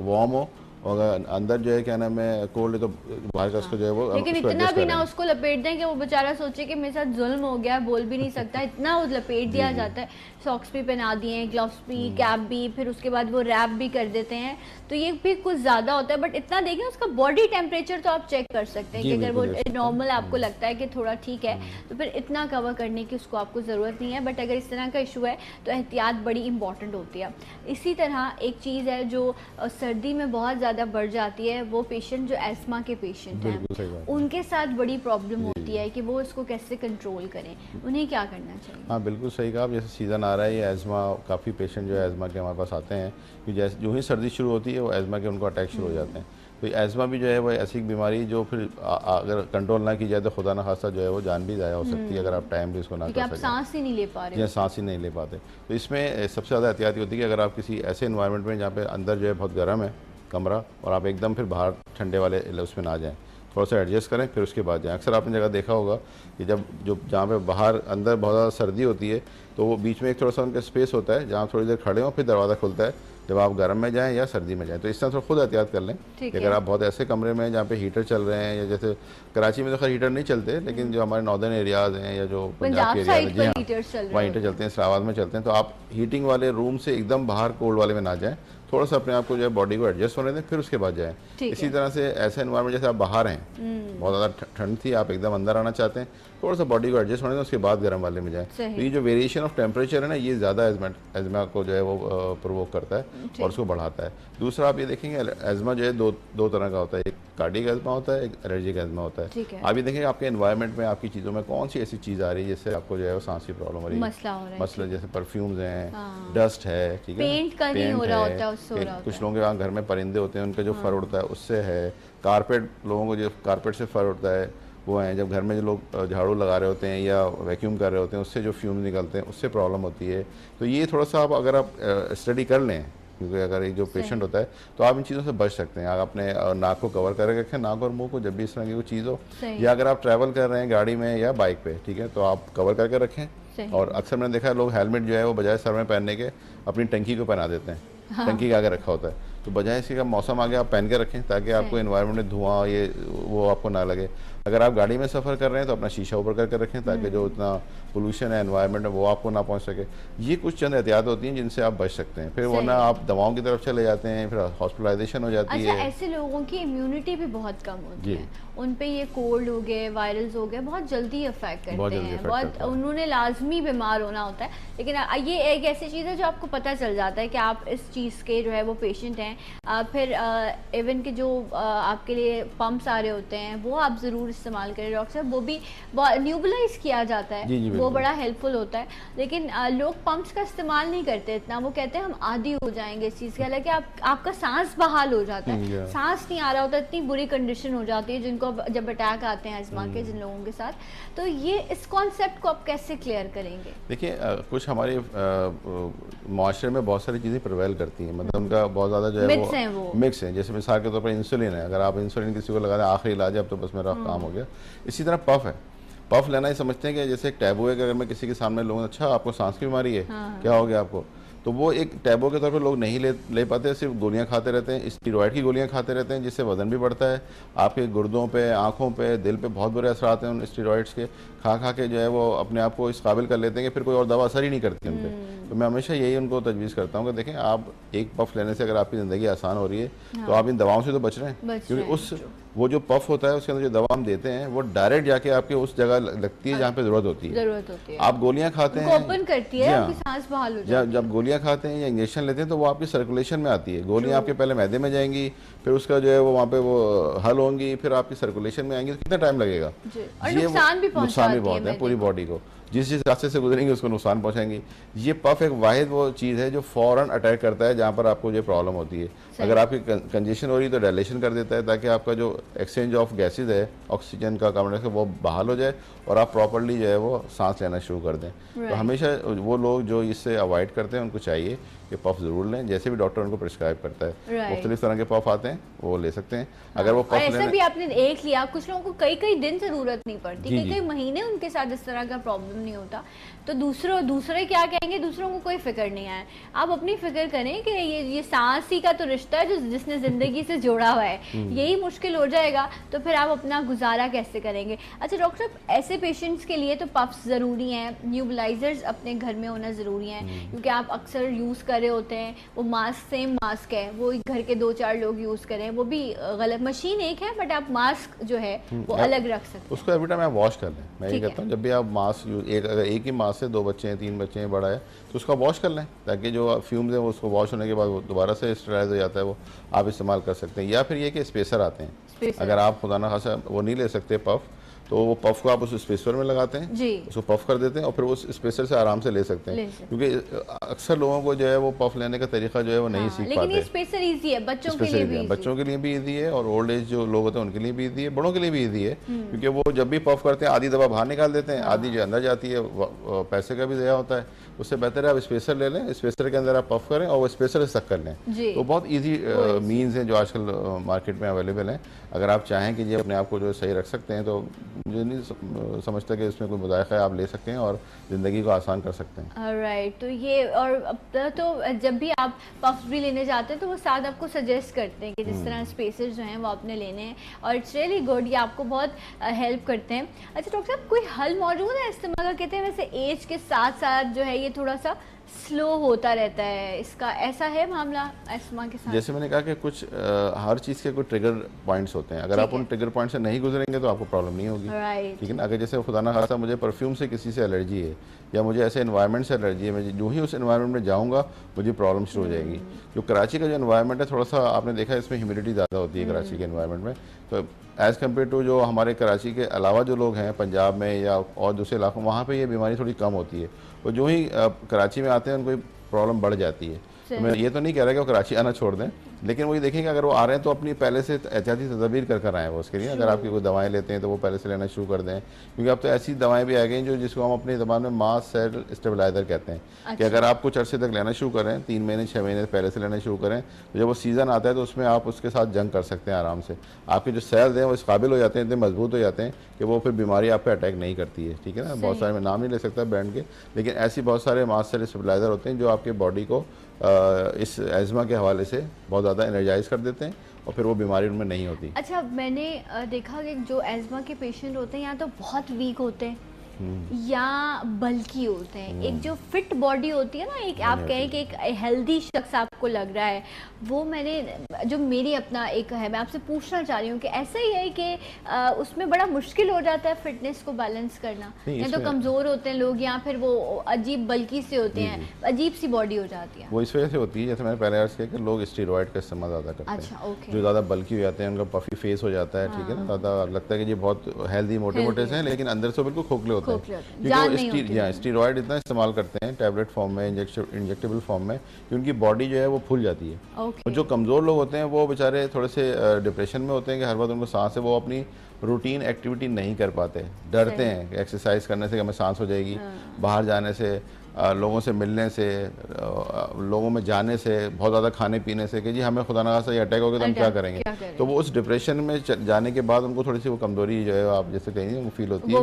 वार्म हो, और अंदर जो है क्या नाम है कोल्ड है तो बाहर का उसको जो है वो, लेकिन इतना भी ना उसको लपेट दें कि वो बेचारा सोचे कि मेरे साथ जुल्म हो गया, बोल भी नहीं सकता, इतना वो लपेट दिया जाता है। सॉक्स भी पहना दिए, ग्लव्स भी, कैप भी, फिर उसके बाद वो रैप भी कर देते हैं, तो ये भी कुछ ज़्यादा होता है। बट इतना देखें उसका बॉडी टेम्परेचर तो आप चेक कर सकते हैं कि अगर वो नॉर्मल आपको लगता है कि थोड़ा ठीक है तो फिर इतना कवर करने की उसको आपको ज़रूरत नहीं है। बट अगर इस तरह का इशू है तो एहतियात बड़ी इंपॉर्टेंट होती है। इसी तरह एक चीज़ है जो सर्दी में बहुत ज़्यादा बढ़ जाती है, वो पेशेंट जो एस्मा के पेशेंट हैं उनके साथ बड़ी प्रॉब्लम होती है कि वो इसको कैसे कंट्रोल करें, उन्हें क्या करना चाहिए? हाँ बिल्कुल सही कहा आप। जैसे सीज़न आ रहा है, ये एज़मा, काफ़ी पेशेंट जो है एज़मा के हमारे पास आते हैं कि जैसे जो ही सर्दी शुरू होती है वो एज़मा के उनको अटैक शुरू हो जाते हैं। तो एज़मा भी जो है वो ऐसी बीमारी जो फिर अगर कंट्रोल ना की जाए तो खुदा न खास्ता जो है वो जान भी ज़ाया हो सकती है अगर आप टाइम भी इसको ना कर सकें। सांस ही नहीं ले पा रहे, या सांस ही नहीं ले पाते। तो इसमें सबसे ज़्यादा एहतियाती होती है कि अगर आप किसी ऐसे इन्वायरमेंट में जहाँ पे अंदर जो है बहुत गर्म है कमरा, और आप एकदम फिर बाहर ठंडे वाले उसमें ना जाएँ, थोड़ा सा एडजस्ट करें फिर उसके बाद जाएँ। अक्सर आपने जगह देखा होगा कि जब जो जहाँ पे बाहर अंदर बहुत ज़्यादा सर्दी होती है तो वो बीच में एक थोड़ा सा उनका स्पेस होता है जहाँ थोड़ी देर खड़े हों, फिर दरवाज़ा खुलता है जब आप गर्म में जाएं या सर्दी में जाएं। तो इस तरह थोड़ा खुद एहतियात कर लें कि अगर आप बहुत ऐसे कमरे में जहाँ पे हीटर चल रहे हैं, या जैसे कराची में तो खैर हीटर नहीं चलते, लेकिन जो हमारे नॉर्दर्न एरियाज़ हैं या जो पंजाब के एरियाज हैं, जी हाँ, वहाँ हीटर चलते हैं, इस्लामाबाद में चलते हैं। तो आप हीटिंग वाले रूम से एकदम बाहर कोल्ड वाले में ना जाएँ, थोड़ा सा अपने आप को जो है बॉडी को एडजस्ट होने दें, फिर उसके बाद जाएँ। इसी तरह से ऐसा एनवायरनमेंट जैसे आप बाहर हैं, बहुत ज़्यादा ठंड थी, आप एकदम अंदर आना चाहते हैं, थोड़ा सा बॉडी को एडजस्ट होने दें, उसके बाद गर्म वाले में जाएँ। तो ये जो वेरिएशन ऑफ टेम्परेचर है ना, ये ज़्यादा एज़मा को जो है वो प्रोवोक करता है और उसको बढ़ाता है। दूसरा आप ये देखेंगे एज़मा जो है दो तरह का होता है, एक कार्डियक एज़मा होता है, एक एलर्जिक एज़मा होता है। आप ये देखेंगे आपके एनवायरनमेंट में आपकी चीज़ों में कौन सी ऐसी चीज़ आ रही है जिससे आपको जो है वो सांस की प्रॉब्लम हो रही है। मसला जैसे परफ्यूम्स हैं, डस्ट है, ठीक है, पेंट है, कुछ लोगों के वहाँ घर में परिंदे होते हैं, उनका जो फर उड़ता है उससे है, कारपेट, लोगों को जो कारपेट से फर उड़ता है वो हैं, जब घर में जो लोग झाड़ू लगा रहे होते हैं या वैक्यूम कर रहे होते हैं उससे जो फ्यूम निकलते हैं उससे प्रॉब्लम होती है। तो ये थोड़ा सा आप अगर आप स्टडी कर लें, क्योंकि अगर एक जो पेशेंट होता है तो आप इन चीज़ों से बच सकते हैं। आप अपने नाक को कवर करके रखें, नाक और मुंह को, जब भी इस तरह की कोई चीज़ हो, या अगर आप ट्रैवल कर रहे हैं गाड़ी में या बाइक पे, ठीक है, तो आप कवर करके रखें। और अक्सर मैंने देखा है लोग हेलमेट जो है वो बजाय सर में पहनने के अपनी टंकी को पहना देते हैं, टंकी के आगे रखा होता है। तो बजाय इसके का मौसम आगे आप पहन के रखें ताकि आपको एनवायरनमेंट में धुआं ये वो आपको ना लगे। अगर आप गाड़ी में सफ़र कर रहे हैं तो अपना शीशा ऊपर करके रखें ताकि जो इतना पोल्यूशन है एनवायरनमेंट में वो आपको ना पहुंच सके। ये कुछ चंद एहतियात होती हैं जिनसे आप बच सकते हैं। फिर वरना आप दवाओं की तरफ चले जाते हैं, फिर हॉस्पिटलाइजेशन हो जाती है। ऐसे लोगों की इम्यूनिटी भी बहुत कम होती है, उन पे ये कोल्ड हो गए, वायरल्स हो गए, बहुत जल्दी अफेक्ट करते हैं, बहुत उन्होंने लाजमी बीमार होना होता है। लेकिन ये एक ऐसी चीज़ है जो आपको पता चल जाता है कि आप इस चीज़ के जो है वो पेशेंट हैं। फिर इवन के जो आपके लिए पम्प्स आ रहे होते हैं वो आप ज़रूर इस्तेमाल करें डॉक्टर साहब, वो भी न्यूबलाइज किया जाता है, वो बड़ा हेल्पफुल होता है। लेकिन लोग पम्प्स का इस्तेमाल नहीं करते इतना, वो कहते हैं हम आदी हो जाएंगे इस चीज़ के। हालांकि आपका सांस बहाल हो जाता है, सांस नहीं आ रहा होता, इतनी बुरी कंडीशन हो जाती है जिनको जब अटैक आते हैं एस्मा के, जिन लोगों के साथ। तो ये इस कॉन्सेप्ट को आप कैसे क्लियर करेंगे? देखिए कुछ हमारे माशरे में बहुत सारी चीज़ें प्रिवेल करती हैं, मतलब उनका बहुत ज़्यादा जो है वो मिक्स है। जैसे मिसाल के तौर पर इंसुलिन है, अगर आप इंसुलिन किसी को लगा दें आखिरी इलाज है अब तो बस मेरा काम हो गया। इसी तरह पफ है, पफ लेना ही समझते हैं कि जैसे एक टैबू है कि अगर मैं किसी के सामने लोगों अच्छा आपको सांस की बीमारी है, क्या हो गया आपको, तो वो एक टैबू के तौर पर लोग नहीं ले पाते, सिर्फ गोलियां खाते रहते हैं, स्टीरॉयड की गोलियां खाते रहते हैं जिससे वजन भी बढ़ता है। आपके गुर्दों पे, आँखों पे, दिल पे बहुत बुरे असर आते हैं उन स्टीरॉयड्स के। खा के जो है वो अपने आप को इस काबिल कर लेते हैं कि फिर कोई और दवा असर ही नहीं करती उन पर। तो मैं हमेशा यही उनको तजवीज़ करता हूँ कि देखें आप एक पफ लेने से अगर आपकी ज़िंदगी आसान हो रही है तो आप इन दवाओं से तो बच रहे हैं, क्योंकि उस वो जो पफ होता है उसके अंदर जो दवा हम देते हैं वो डायरेक्ट जाके आपके उस जगह लगती है जहाँ पे ज़रूरत होती है। आप गोलियाँ खाते हैं, ओपन करती है, आपकी सांस बहाल हो जाती है। जब गोलियाँ खाते हैं या इंजेक्शन लेते हैं तो वो आपकी सर्कुलेशन में आती है। गोलियाँ आपके पहले मैदे में जाएंगी, फिर उसका जो है वो वहाँ पे वो हल होंगी, फिर आपकी सर्कुलेशन में आएंगी, तो कितना टाइम लगेगा। ये नुकसान भी बहुत है पूरी बॉडी को, जिस रास्ते से गुजरेंगे उसको नुकसान पहुंचाएंगी। ये पफ एक वाहिद वो चीज़ है जो फ़ौरन अटैक करता है जहाँ पर आपको जो प्रॉब्लम होती है। अगर आपकी कंजेशन हो रही है तो डायलेशन कर देता है ताकि आपका जो एक्सचेंज ऑफ गैसेज है, ऑक्सीजन का, कार्बन डाइऑक्साइड, वो बहाल हो जाए और आप प्रॉपर्ली जो है वो सांस लेना शुरू कर दें। तो हमेशा वो लोग जो इससे अवॉइड करते हैं उनको चाहिए कि पफ ज़रूर लें, जैसे भी डॉक्टर उनको प्रिस्क्राइब करता है। मुख्तलिफ तरह के पफ आते हैं, वो ले सकते हैं। अगर वो पफ ऐसा भी आपने एक लिया, कुछ लोगों को कई कई दिन ज़रूरत नहीं पड़ती, कई महीने उनके साथ इस तरह का प्रॉब्लम नहीं होता, तो दूसरे क्या कहेंगे, दूसरों को कोई फिक्र नहीं है। आप अपनी फिक्र करें कि ये सांस ही का तो रिश्ता है जो जिसने ज़िंदगी से जोड़ा हुआ है, यही मुश्किल हो जाएगा तो फिर आप अपना गुजारा कैसे करेंगे। अच्छा डॉक्टर साहब, ऐसे पेशेंट्स के लिए तो पफ्स ज़रूरी हैं, न्यूबलाइजर्स अपने घर में होना ज़रूरी हैं, क्योंकि आप अक्सर यूज़ कर रहे होते हैं, वो मास्क सेम मास्क है, वो घर के 2-4 लोग यूज़ करें, वो भी गलत, मशीन एक है बट आप मास्क जो है वो अलग रख सकते हैं। उसको एवरी टाइम आप वॉश कर लें। मैं ये कहता हूँ जब भी आप मास्क अगर एक ही मास्क से 2 बच्चे हैं, 3 बच्चे हैं, बड़ा है, तो उसका वॉश कर लें, ताकि जो फ्यूम्स हैं वो उसको वॉश होने के बाद वो दोबारा से स्टेराइज हो जाता है, वो आप इस्तेमाल कर सकते हैं। या फिर ये कि स्पेसर आते हैं, अगर आप खुदा ना खासा वो नहीं ले सकते पफ, तो वो पफ को आप उस स्पेसर में लगाते हैं जी, उसको पफ कर देते हैं और फिर उस स्पेसर से आराम से ले सकते हैं, क्योंकि अक्सर लोगों को जो है वो पफ लेने का तरीका जो है वो नहीं सीख पाते। लेकिन स्पेसर इजी है, बच्चों के लिए भी इजी है और ओल्ड एज जो लोग होते हैं उनके लिए भी इजी है, बड़ों के लिए भी इजी है, क्योंकि वो जब भी पफ करते हैं आधी दवा बाहर निकाल देते हैं, आधी जो अंदर जाती है, पैसे का भी ज़या होता है। उससे बेहतर है आप स्पेसर ले लें, स्पेसर के अंदर आप पफ करें और वो स्पेसर से सक कर लें। तो बहुत ईजी मीन्स हैं जो आजकल मार्केट में अवेलेबल हैं। अगर आप चाहें कि ये अपने आप को जो सही रख सकते हैं, तो मुझे नहीं समझता कि इसमें कोई मुदायका है, आप ले सकते हैं और ज़िंदगी को आसान कर सकते हैं। राइट, तो ये और अब तो जब भी आप पफ्स भी लेने जाते हैं तो वो साथ आपको सजेस्ट करते हैं कि जिस तरह स्पेसर जो हैं वो आपने लेने हैं, और इट्स रियली गुड, ये आपको बहुत हेल्प करते हैं। अच्छा डॉक्टर साहब, कोई हल मौजूद है इस्तेमाल का? कहते हैं वैसे एज के साथ साथ जो है ये थोड़ा सा स्लो होता रहता है, इसका ऐसा है मामला अस्थमा के साथ? जैसे मैंने कहा कि कुछ हर चीज़ के कुछ ट्रिगर पॉइंट्स होते हैं, अगर आप उन ट्रिगर पॉइंट से नहीं गुजरेंगे तो आपको प्रॉब्लम नहीं होगी। ठीक है ना। अगर जैसे खुदा ना खासा मुझे परफ्यूम से किसी से एलर्जी है या मुझे ऐसे एनवायरनमेंट से एलर्जी है, मैं जो ही उस एनवायरनमेंट में जाऊँगा मुझे प्रॉब्लम शुरू हो जाएगी। जो कराची का जो एनवायरनमेंट है, थोड़ा सा आपने देखा है इसमें ह्यूमिडिटी ज़्यादा होती है कराची के एनवायरनमेंट में, तो एज़ कम्पेयर टू जो हमारे कराची के अलावा जो लोग हैं पंजाब में या और दूसरे इलाकों, वहाँ पे ये बीमारी थोड़ी कम होती है, और जो ही कराची में आते हैं उनको प्रॉब्लम बढ़ जाती है। तो मैं ये तो नहीं कह रहा कि वो कराची आना छोड़ दें, लेकिन वही देखें कि अगर वो आ रहे हैं तो अपनी पहले से एहतियाती तदबीर कर आएँ वो उसके लिए। अगर आपकी कोई दवाएं लेते हैं तो वो पहले से लेना शुरू कर दें, क्योंकि अब तो ऐसी दवाएं भी आ गई जो जिसको हम अपनी ज़बान में मास सेल स्टेबलाइजर कहते हैं। कि अगर आप कुछ अरसे तक लेना शुरू करें, 3 महीने 6 महीने पहले से लेना शुरू करें, तो जब वो सीज़न आता है तो उसमें आप उसके साथ जंग कर सकते हैं आराम से। आपके जो सेल्स हैं वो इस काबिल हो जाते हैं, इतने मजबूत हो जाते हैं कि वो फिर बीमारी आप पे अटैक नहीं करती है। ठीक है ना। बहुत सारे, मैं नाम नहीं ले सकता ब्रांड के, लेकिन ऐसी बहुत सारे मास सेल स्टेबलाइजर होते हैं जो आपके बॉडी को इस एज़मा के हवाले से बहुत ज़्यादा एनर्जाइज कर देते हैं और फिर वो बीमारी उनमें नहीं होती। अच्छा, मैंने देखा कि जो एज़मा के पेशेंट होते हैं या तो बहुत वीक होते हैं या बल्कि होते हैं, एक जो फिट बॉडी होती है ना, एक आप कहें कि एक हेल्दी शख्स आपको लग रहा है, वो मैंने जो मेरी अपना एक है, मैं आपसे पूछना चाह रही हूँ कि ऐसा ही है कि उसमें बड़ा मुश्किल हो जाता है फिटनेस को बैलेंस करना, या तो कमज़ोर होते हैं लोग या फिर वो अजीब बल्कि से होते हैं, अजीब सी बॉडी हो जाती है। वो इस वजह से होती है, जैसे मैंने पहले अर्ज़ किया कि लोग स्टेरॉइड का इस्तेमाल ज़्यादा करते हैं, जो ज़्यादा बल्कि हो जाते हैं, उनका पफी फेस हो जाता है। ठीक है ना। ज़्यादा लगता है कि ये बहुत हेल्दी मोटे मोटे से हैं, लेकिन अंदर से बिल्कुल खोखले होते हैं, क्योंकि स्टीरॉयड इतना इस्तेमाल करते हैं टैबलेट फॉर्म में, इंजेक्टेबल फॉर्म में, कि उनकी बॉडी जो है वो फूल जाती है। और जो कमज़ोर लोग होते हैं वो बेचारे थोड़े से डिप्रेशन में होते हैं कि हर वक्त उनको सांस है, वो अपनी रूटीन एक्टिविटी नहीं कर पाते, डरते हैं कि एक्सरसाइज करने से हमें सांस हो जाएगी, बाहर जाने से, लोगों से मिलने से, लोगों में जाने से, बहुत ज़्यादा खाने पीने से, कि जी हमें खुदा ना खासा ये अटैक हो गया तो हम क्या करेंगे। तो वो उस डिप्रेशन में जाने के बाद उनको थोड़ी सी वो कमज़ोरी जो है आप जैसे कहेंगे वो फील होती है,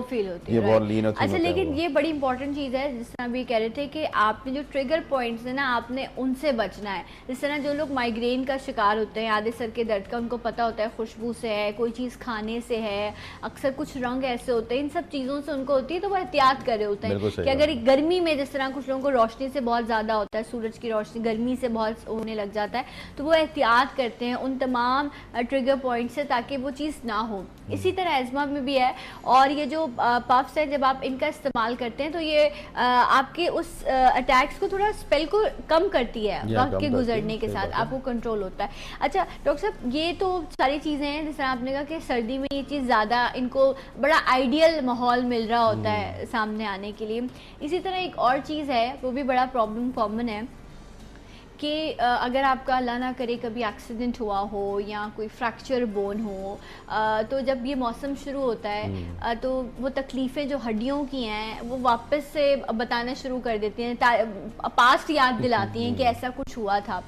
ये बहुत लीन होती है। अच्छा, लेकिन ये बड़ी इंपॉर्टेंट चीज़ है, जिस तरह भी कह रहे थे कि आपने जो ट्रिगर पॉइंट्स है ना, आपने उनसे बचना है। जिस तरह जो लोग माइग्रेन का शिकार होते हैं, आधे सर के दर्द का, उनको पता होता है खुशबू से है, कोई चीज़ खाने से है, अक्सर कुछ रंग ऐसे होते हैं, इन सब चीज़ों से उनको होती है, तो वो एहतियात कर रहे होते हैं कि अगर गर्मी में जिस तरह कुछ लोगों को रोशनी से बहुत ज़्यादा होता है, सूरज की रोशनी गर्मी से बहुत होने लग जाता है, तो वो एहतियात करते हैं उन तमाम ट्रिगर पॉइंट से ताकि वो चीज़ ना हो। इसी तरह एज़मा में भी है, और ये जो पफ्स है जब आप इनका इस्तेमाल करते हैं तो ये आपके उस अटैक्स को थोड़ा स्पेल को कम करती है, वक्त के गुजरने के साथ आपको कंट्रोल होता है। अच्छा डॉक्टर साहब, ये तो सारी चीज़ें हैं, जिस तरह आपने कहा कि सर्दी में ये चीज़ ज़्यादा इनको बड़ा आइडियल माहौल मिल रहा होता है सामने आने के लिए। इसी तरह एक और चीज़ है, वो भी बड़ा प्रॉब्लम कॉमन है कि अगर आपका अल्लाह ना करे कभी एक्सीडेंट हुआ हो या कोई फ्रैक्चर बोन हो, तो जब ये मौसम शुरू होता है तो वो तकलीफ़ें जो हड्डियों की हैं वो वापस से बताना शुरू कर देती हैं, पास्ट याद दिलाती हैं कि ऐसा कुछ हुआ था।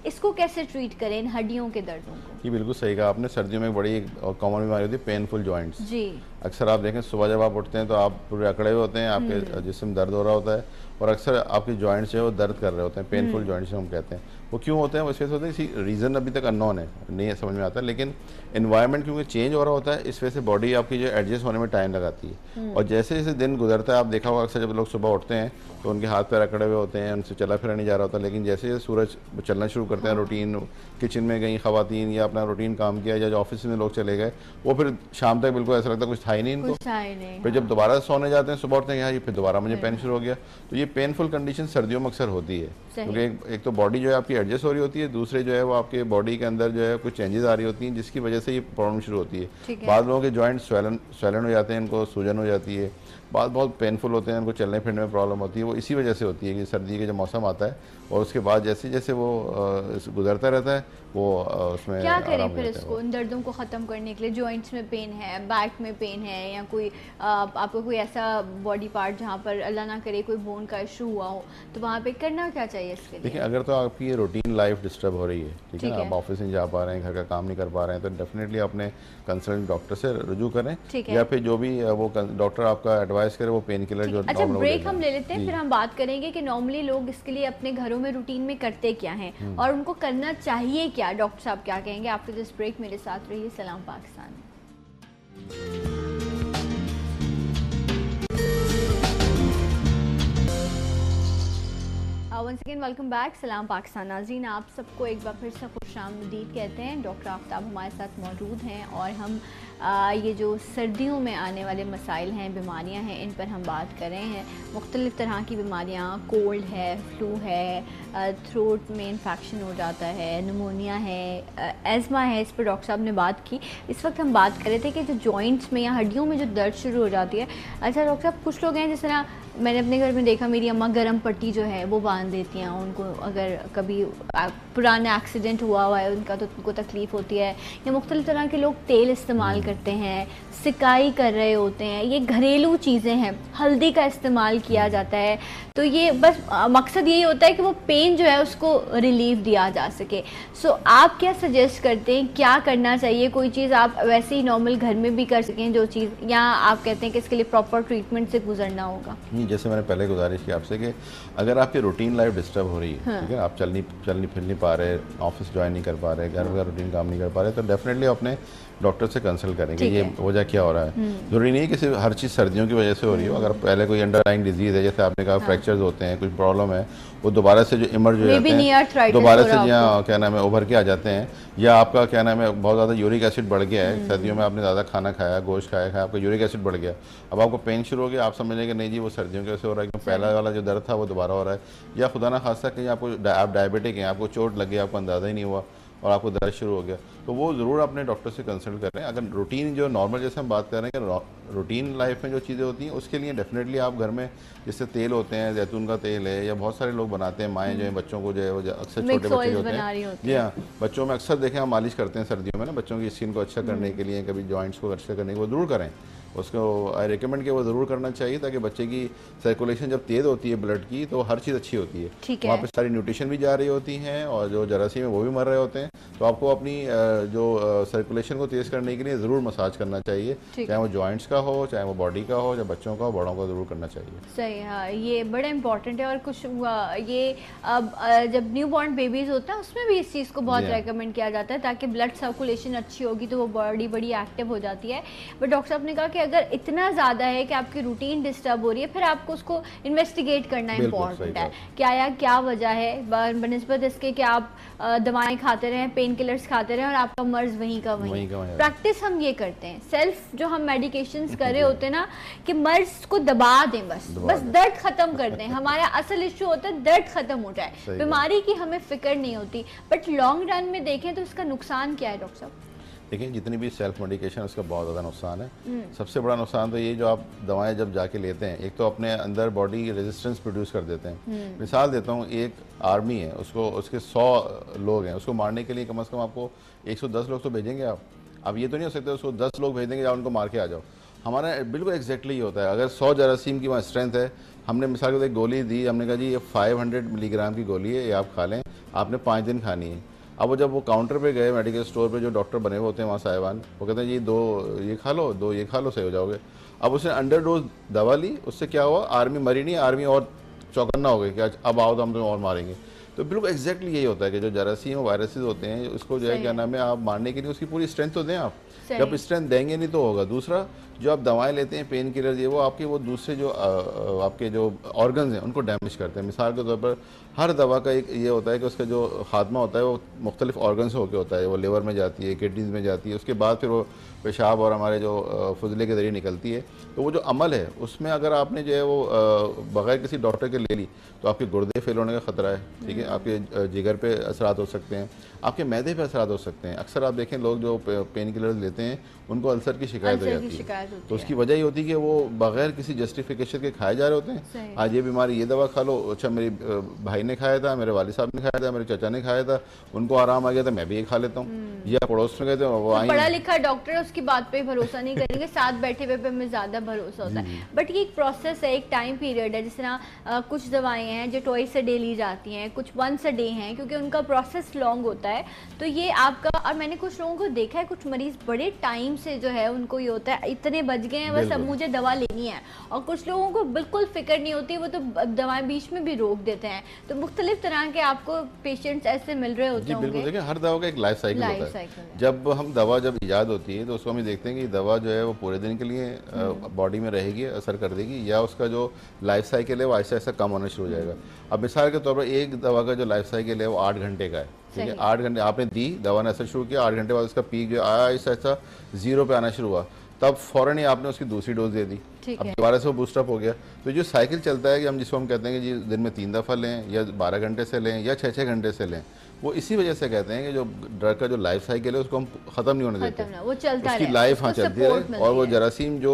इसको कैसे ट्रीट करें इन हड्डियों के दर्दों को? ये बिल्कुल सही कहा आपने। सर्दियों में एक बड़ी कॉमन बीमारी होती है पेनफुल जॉइंट्स जी। अक्सर आप देखें सुबह जब आप उठते हैं तो आप पूरे अकड़े हुए होते हैं, आपके जिस्म दर्द हो रहा होता है और अक्सर आपके जॉइंट्स जो है वो दर्द कर रहे होते हैं, पेनफुल जॉइंट्स हम कहते हैं। वो क्यों होते हैं? वो इस वजह से होते हैं, इसी रीज़न अभी तक अननोन है, नहीं है समझ में आता, लेकिन एनवायरनमेंट क्योंकि चेंज हो रहा होता है इस वजह से बॉडी आपकी जो एडजस्ट होने में टाइम लगाती है। और जैसे जैसे दिन गुजरता है, आप देखा होगा अक्सर जब लोग सुबह उठते हैं तो उनके हाथ पैर अकड़े हुए होते हैं, उनसे चला फिरा नहीं जा रहा होता, लेकिन जैसे जैसे सूरज चलना शुरू करते हैं, रूटीन किचन में गई ख़वातीन या अपना रूटीन काम किया या जो ऑफिस में लोग चले गए, वो फिर शाम तक बिल्कुल ऐसा लगता है कुछ था ही नहीं इनको। फिर जब दोबारा सोने जाते हैं सुबह उठते हैं यहाँ, ये फिर दोबारा मुझे पेन शुरू हो गया। तो ये पेनफुल कंडीशन सर्दियों में अक्सर होती है, क्योंकि एक तो बॉडी जो है आपकी एडजस्ट हो रही होती है, दूसरे जो है वो आपके बॉडी के अंदर जो है कुछ चेंजेस आ रही होती हैं जिसकी वजह से ये प्रॉब्लम शुरू होती है। बाद लोगों के जॉइंट स्वेलन हो जाते हैं, इनको सूजन हो जाती है, बाद बहुत पेनफुल होते हैं, उनको चलने फिरने में प्रॉब्लम होती है। वो इसी वजह से होती है कि सर्दी के जो मौसम आता है और उसके बाद जैसे जैसे वो गुजरता रहता है वो उसमें क्या करें फिर इसको, इन दर्दों को ख़त्म करने के लिए? जॉइंट्स में पेन है, बैक में पेन है, या कोई आपको कोई ऐसा बॉडी पार्ट जहाँ पर अल्लाह ना करे कोई बोन का इशू हुआ हो, तो वहाँ पे करना क्या चाहिए इसके लिए? देखिए, अगर तो आपकी ये रूटीन लाइफ डिस्टर्ब हो रही है, ठीक है ना, आप ऑफिस नहीं जा पा रहे हैं, घर का काम नहीं कर पा रहे हैं, तो डेफिनेटली अपने कंसल्टेंट डॉक्टर से रुजू करें, या फिर जो भी वो डॉक्टर आपका एडवाइस करे वो पेन किलर जो अच्छा, ब्रेक हम ले लेते हैं, फिर हम बात करेंगे कि नॉर्मली लोग इसके लिए अपने घरों में रूटीन में करते क्या हैं और उनको करना चाहिए क्या। डॉक्टर साहब क्या कहेंगे? आफ्टर दिस ब्रेक मेरे साथ रहिए। सलाम Pakistan. Once again welcome back. सलाम पाकिस्तान नाज़रीन, आप सबको एक बार फिर से खुशामदीद कहते हैं। डॉक्टर आफ्ताब हमारे साथ मौजूद हैं और हम ये जो सर्दियों में आने वाले मसाइल हैं, बीमारियां हैं, इन पर हम बात कर रहे हैं। मुख्तलिफ़ तरह की बीमारियां, कोल्ड है, फ्लू है, थ्रोट में इन्फेक्शन हो जाता है, नमोनिया है, एज़मा है, इस पर डॉक्टर साहब ने बात की। इस वक्त हम बात कर रहे थे कि जो जॉइंट्स में या हड्डियों में जो दर्द शुरू हो जाती है। अच्छा डॉक्टर साहब, कुछ लोग हैं जिस तरह मैंने अपने घर में देखा, मेरी अम्मा गर्म पट्टी जो है वो बांध देती हैं उनको, अगर कभी पुराना एक्सीडेंट हुआ है उनका तो उनको तकलीफ़ होती है, या मुख्तलिफ़ तरह के लोग तेल इस्तेमाल करते हैं, सिकाई कर रहे होते हैं, ये घरेलू चीज़ें हैं, हल्दी का इस्तेमाल किया जाता है। तो ये बस मकसद यही होता है कि वो पेन जो है उसको रिलीफ दिया जा सके। सो आप क्या सजेस्ट करते हैं, क्या करना चाहिए? कोई चीज़ आप वैसे ही नॉर्मल घर में भी कर सकें जो चीज़, या आप कहते हैं कि इसके लिए प्रॉपर ट्रीटमेंट से गुजरना होगा? जैसे मैंने पहले गुजारिश की आपसे कि अगर आपकी रूटीन लाइफ डिस्टर्ब हो रही है, ठीक है, आप चल नहीं फिर नहीं पा रहे, ऑफिस ज्वाइन नहीं कर पा रहे, घर का रूटीन काम नहीं कर पा रहे, तो डेफिनेटली अपने डॉक्टर से कंसल्ट करेंगे ये वजह क्या हो रहा है। ज़रूरी नहीं है कि सिर्फ हर चीज़ सर्दियों की वजह से हो रही हो। अगर पहले कोई अंडरलाइंग डिजीज़ है, जैसे आपने कहा फ्रैक्चर्स होते हैं, कुछ प्रॉब्लम है, वो दोबारा से जो इमर्ज हो जाते हैं, दोबारा से यहाँ क्या नाम है उभर के आ जाते हैं, या आपका क्या नाम है बहुत ज़्यादा यूरिक एसिड बढ़ गया है, सर्दियों में आपने ज़्यादा खाना खाया, गोश्त खाया, आपका यूरिक एसिड बढ़ गया, अब आपको पेन शुरू हो गया, आप समझ लेंगे नहीं जी वो सर्दियों की वजह से हो रहा है, क्योंकि पहला वाला जो दर्द था वो दोबारा हो रहा है, या खुदा ना खासा कहीं आप डायबिटिक हैं, आपको चोट लग गई, आपको अंदाज़ा ही नहीं हुआ और आपको दर्द शुरू हो गया, तो वो ज़रूर अपने डॉक्टर से कंसल्ट करें। अगर रूटीन जो नॉर्मल जैसे हम बात कर रहे हैं कि रूटीन लाइफ में जो चीज़ें होती हैं उसके लिए डेफिनेटली आप घर में जैसे तेल होते हैं, जैतून का तेल है, या बहुत सारे लोग बनाते हैं, माएँ जो है बच्चों को जो है वो अक्सर छोटे बच्चे जो होते हैं, जी हाँ, बच्चों में अक्सर देखें हम मालिश करते हैं सर्दियों में ना, बच्चों की स्किन को अच्छा करने के लिए, कभी जॉइंट्स को अच्छा करने के लिए वो ज़रूर करें। उसको आई रिकमेंड कि वो ज़रूर करना चाहिए, ताकि बच्चे की सर्कुलेशन जब तेज़ होती है ब्लड की तो हर चीज़ अच्छी होती है, वहाँ पे सारी न्यूट्रिशन भी जा रही होती हैं और जो जरासीम है वो भी मर रहे होते हैं। तो आपको अपनी जो सर्कुलेशन को तेज़ करने के लिए ज़रूर मसाज करना चाहिए, चाहे वो जॉइंट्स का हो, चाहे वो बॉडी का हो, चाहे बच्चों का हो, बड़ों का ज़रूर करना चाहिए। सही, हाँ, ये बड़ा इंपॉर्टेंट है। और कुछ ये अब जब न्यू बॉर्न बेबीज़ होता है उसमें भी इस चीज़ को बहुत रेकमेंड किया जाता है, ताकि ब्लड सर्कुलेशन अच्छी होगी तो वो बॉडी बड़ी एक्टिव हो जाती है। बट डॉक्टर साहब ने कहा कि अगर इतना ज़्यादा है कि आपकी रूटीन डिस्टर्ब हो रही है, फिर आपको उसको इन्वेस्टिगेट करना इम्पॉर्टेंट है, क्या वजह है, बनिस्बत इसके कि आप दवाएं खाते रहें, पेन किलर्स खाते रहें और आपका मर्ज वहीं का वहीं। प्रैक्टिस हम ये करते हैं, सेल्फ जो हम मेडिकेशंस कर रहे होते हैं ना, कि मर्ज को दबा दें, बस दर्द खत्म कर दें। हमारा असल इशू होता है दर्द खत्म हो जाए, बीमारी की हमें फिक्र नहीं होती। बट लॉन्ग रन में देखें तो इसका नुकसान क्या है डॉक्टर साहब? देखिए जितनी भी सेल्फ मेडिकेशन उसका बहुत ज़्यादा नुकसान है। सबसे बड़ा नुकसान तो ये जो आप दवाएं जब जाके लेते हैं, एक तो अपने अंदर बॉडी रेजिस्टेंस प्रोड्यूस कर देते हैं। मिसाल देता हूँ, एक आर्मी है, उसको उसके 100 लोग हैं, उसको मारने के लिए कम से कम आपको 110 लोग तो भेजेंगे आप। अब ये तो नहीं हो सकता उसको 10 लोग भेज देंगे या उनको मार के आ जाओ। हमारा बिल्कुल एग्जैक्टली ये होता है। अगर 100 जरासीम की वहाँ स्ट्रेंथ है, हमने मिसाल के लिए एक गोली दी, हमने कहा जी ये 500 मिलीग्राम की गोली है, ये आप खा लें, आपने 5 दिन खानी है। अब वो जब वो काउंटर पे गए मेडिकल स्टोर पे, जो डॉक्टर बने हुए होते हैं वहाँ साहिबान, वो कहते हैं जी 2 ये खा लो, 2 ये खा लो, सही हो जाओगे। अब उसने अंडर डोज दवा ली, उससे क्या हुआ, आर्मी मरी नहीं, आर्मी और चौकन्ना हो गई कि अब आओ तो हम तुम्हें और मारेंगे। तो बिल्कुल एग्जैक्टली यही होता है कि जो जरासीम और वायरसेस होते हैं, उसको जो है क्या नाम है, आप मारने के लिए उसकी पूरी स्ट्रेंथ तो दें आप। जब स्ट्रेंथ देंगे नहीं तो होगा। दूसरा, जो आप दवाएं लेते हैं पेन किलर, ये वो आपके वो दूसरे जो आपके जो ऑर्गन्स हैं उनको डैमेज करते हैं। मिसाल के तौर पर हर दवा का एक ये होता है कि उसका जो खात्मा होता है वो मुख्तलिफ ऑर्गन से होकर होता है। वो लिवर में जाती है, किडनीज में जाती है, उसके बाद फिर वो पेशाब और हमारे जो फजले के ज़रिए निकलती है। तो वो जो अमल है उसमें अगर आपने जो है वो बग़ैर किसी डॉक्टर के ले ली तो आपके गुर्दे फेल होने का ख़तरा है, ठीक है, आपके जिगर पे असरात हो सकते हैं, आपके मैदे पे असरात हो सकते हैं। अक्सर आप देखें लोग जो पेन किलर लेते हैं उनको अल्सर की शिकायत हो जाती है। तो उसकी वजह ये होती है कि वो बग़ैर किसी जस्टिफिकेशन के खाए जा रहे होते हैं। आज ये बीमारी, ये दवा खा लो, अच्छा मेरे भाई ने खाया था, मेरे वालिद साहब ने खाया था, मेरे चाचा ने खाया था, उनको आराम आ गया था, मैं भी ये खा लेता हूँ। या पड़ोस में गए थे, वो पढ़ा लिखा डॉक्टर उसकी बात पे भरोसा नहीं करेंगे, साथ बैठे हुए पे हमें ज़्यादा भरोसा होता है। बट ये एक प्रोसेस है, एक टाइम पीरियड है। जिस तरह कुछ दवाएं हैं जो ट्वाइस अ डे ली जाती हैं, कुछ वंस अ डे हैं, क्योंकि उनका प्रोसेस लॉन्ग होता है। तो ये आपका, और मैंने कुछ लोगों को देखा है, कुछ मरीज बड़े टाइम से जो है उनको ये होता है इतने बज गए हैं बस अब मुझे दवा लेनी है, और कुछ लोगों को बिल्कुल फिक्र नहीं होती, वो तो दवाएं बीच में भी रोक देते हैं। तो मुख्तलिफ तरह के आपको पेशेंट्स ऐसे मिल रहे होते हैं। बिल्कुल, देखिए हर दवा का एक लाइफ साइकिल होता है। जब हम दवा जब ईजाद होती है तो उसको हम देखते हैं कि दवा जो है वो पूरे दिन के लिए बॉडी में रहेगी, असर कर देगी, या उसका जो लाइफ साइकिल है वो ऐसा ऐसा कम होना शुरू हो जाएगा। अब मिसाल के तौर पर एक दवा का जो लाइफ साइकिल है वो 8 घंटे का है, ठीक है। 8 घंटे आपने दी, दवा ने असर शुरू किया, 8 घंटे बाद उसका पीक जो आया ऐसा ऐसा 0 पे आना शुरू हुआ, तब फ़ौरन ही आपने उसकी दूसरी डोज दे दी, अब दोबारा से वो बूस्टअप हो गया। तो जो साइकिल चलता है कि हम जिसको हम कहते हैं कि जी दिन में 3 दफ़ा लें, या 12 घंटे से लें, या 6-6 घंटे से लें, वो इसी वजह से कहते हैं कि जो ड्रग का जो लाइफ साइकिल है उसको हम ख़त्म नहीं होने देते, वो चलता उसकी लाइफ हाँ चलती है। और वो जरासीम जो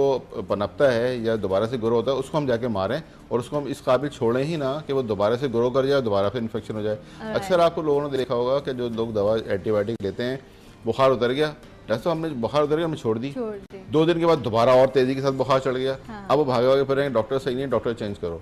पनपता है या दोबारा से ग्रो होता है उसको हम जाके मारें, और उसको हम इस काबिल छोड़ें ही ना कि वो दोबारा से ग्रो कर जाए, दोबारा फिर इन्फेक्शन हो जाए। अक्सर आपको लोगों ने देखा होगा कि जो लोग दवा एंटीबायोटिक लेते हैं, बुखार उतर गया, जैसे तो हमने बुखार उतर गया, हमने छोड़ दी, 2 दिन के बाद दोबारा और तेज़ी के साथ बुखार चढ़ गया। अब वो भागे भागे फिर डॉक्टर सही नहीं, डॉक्टर चेंज करो।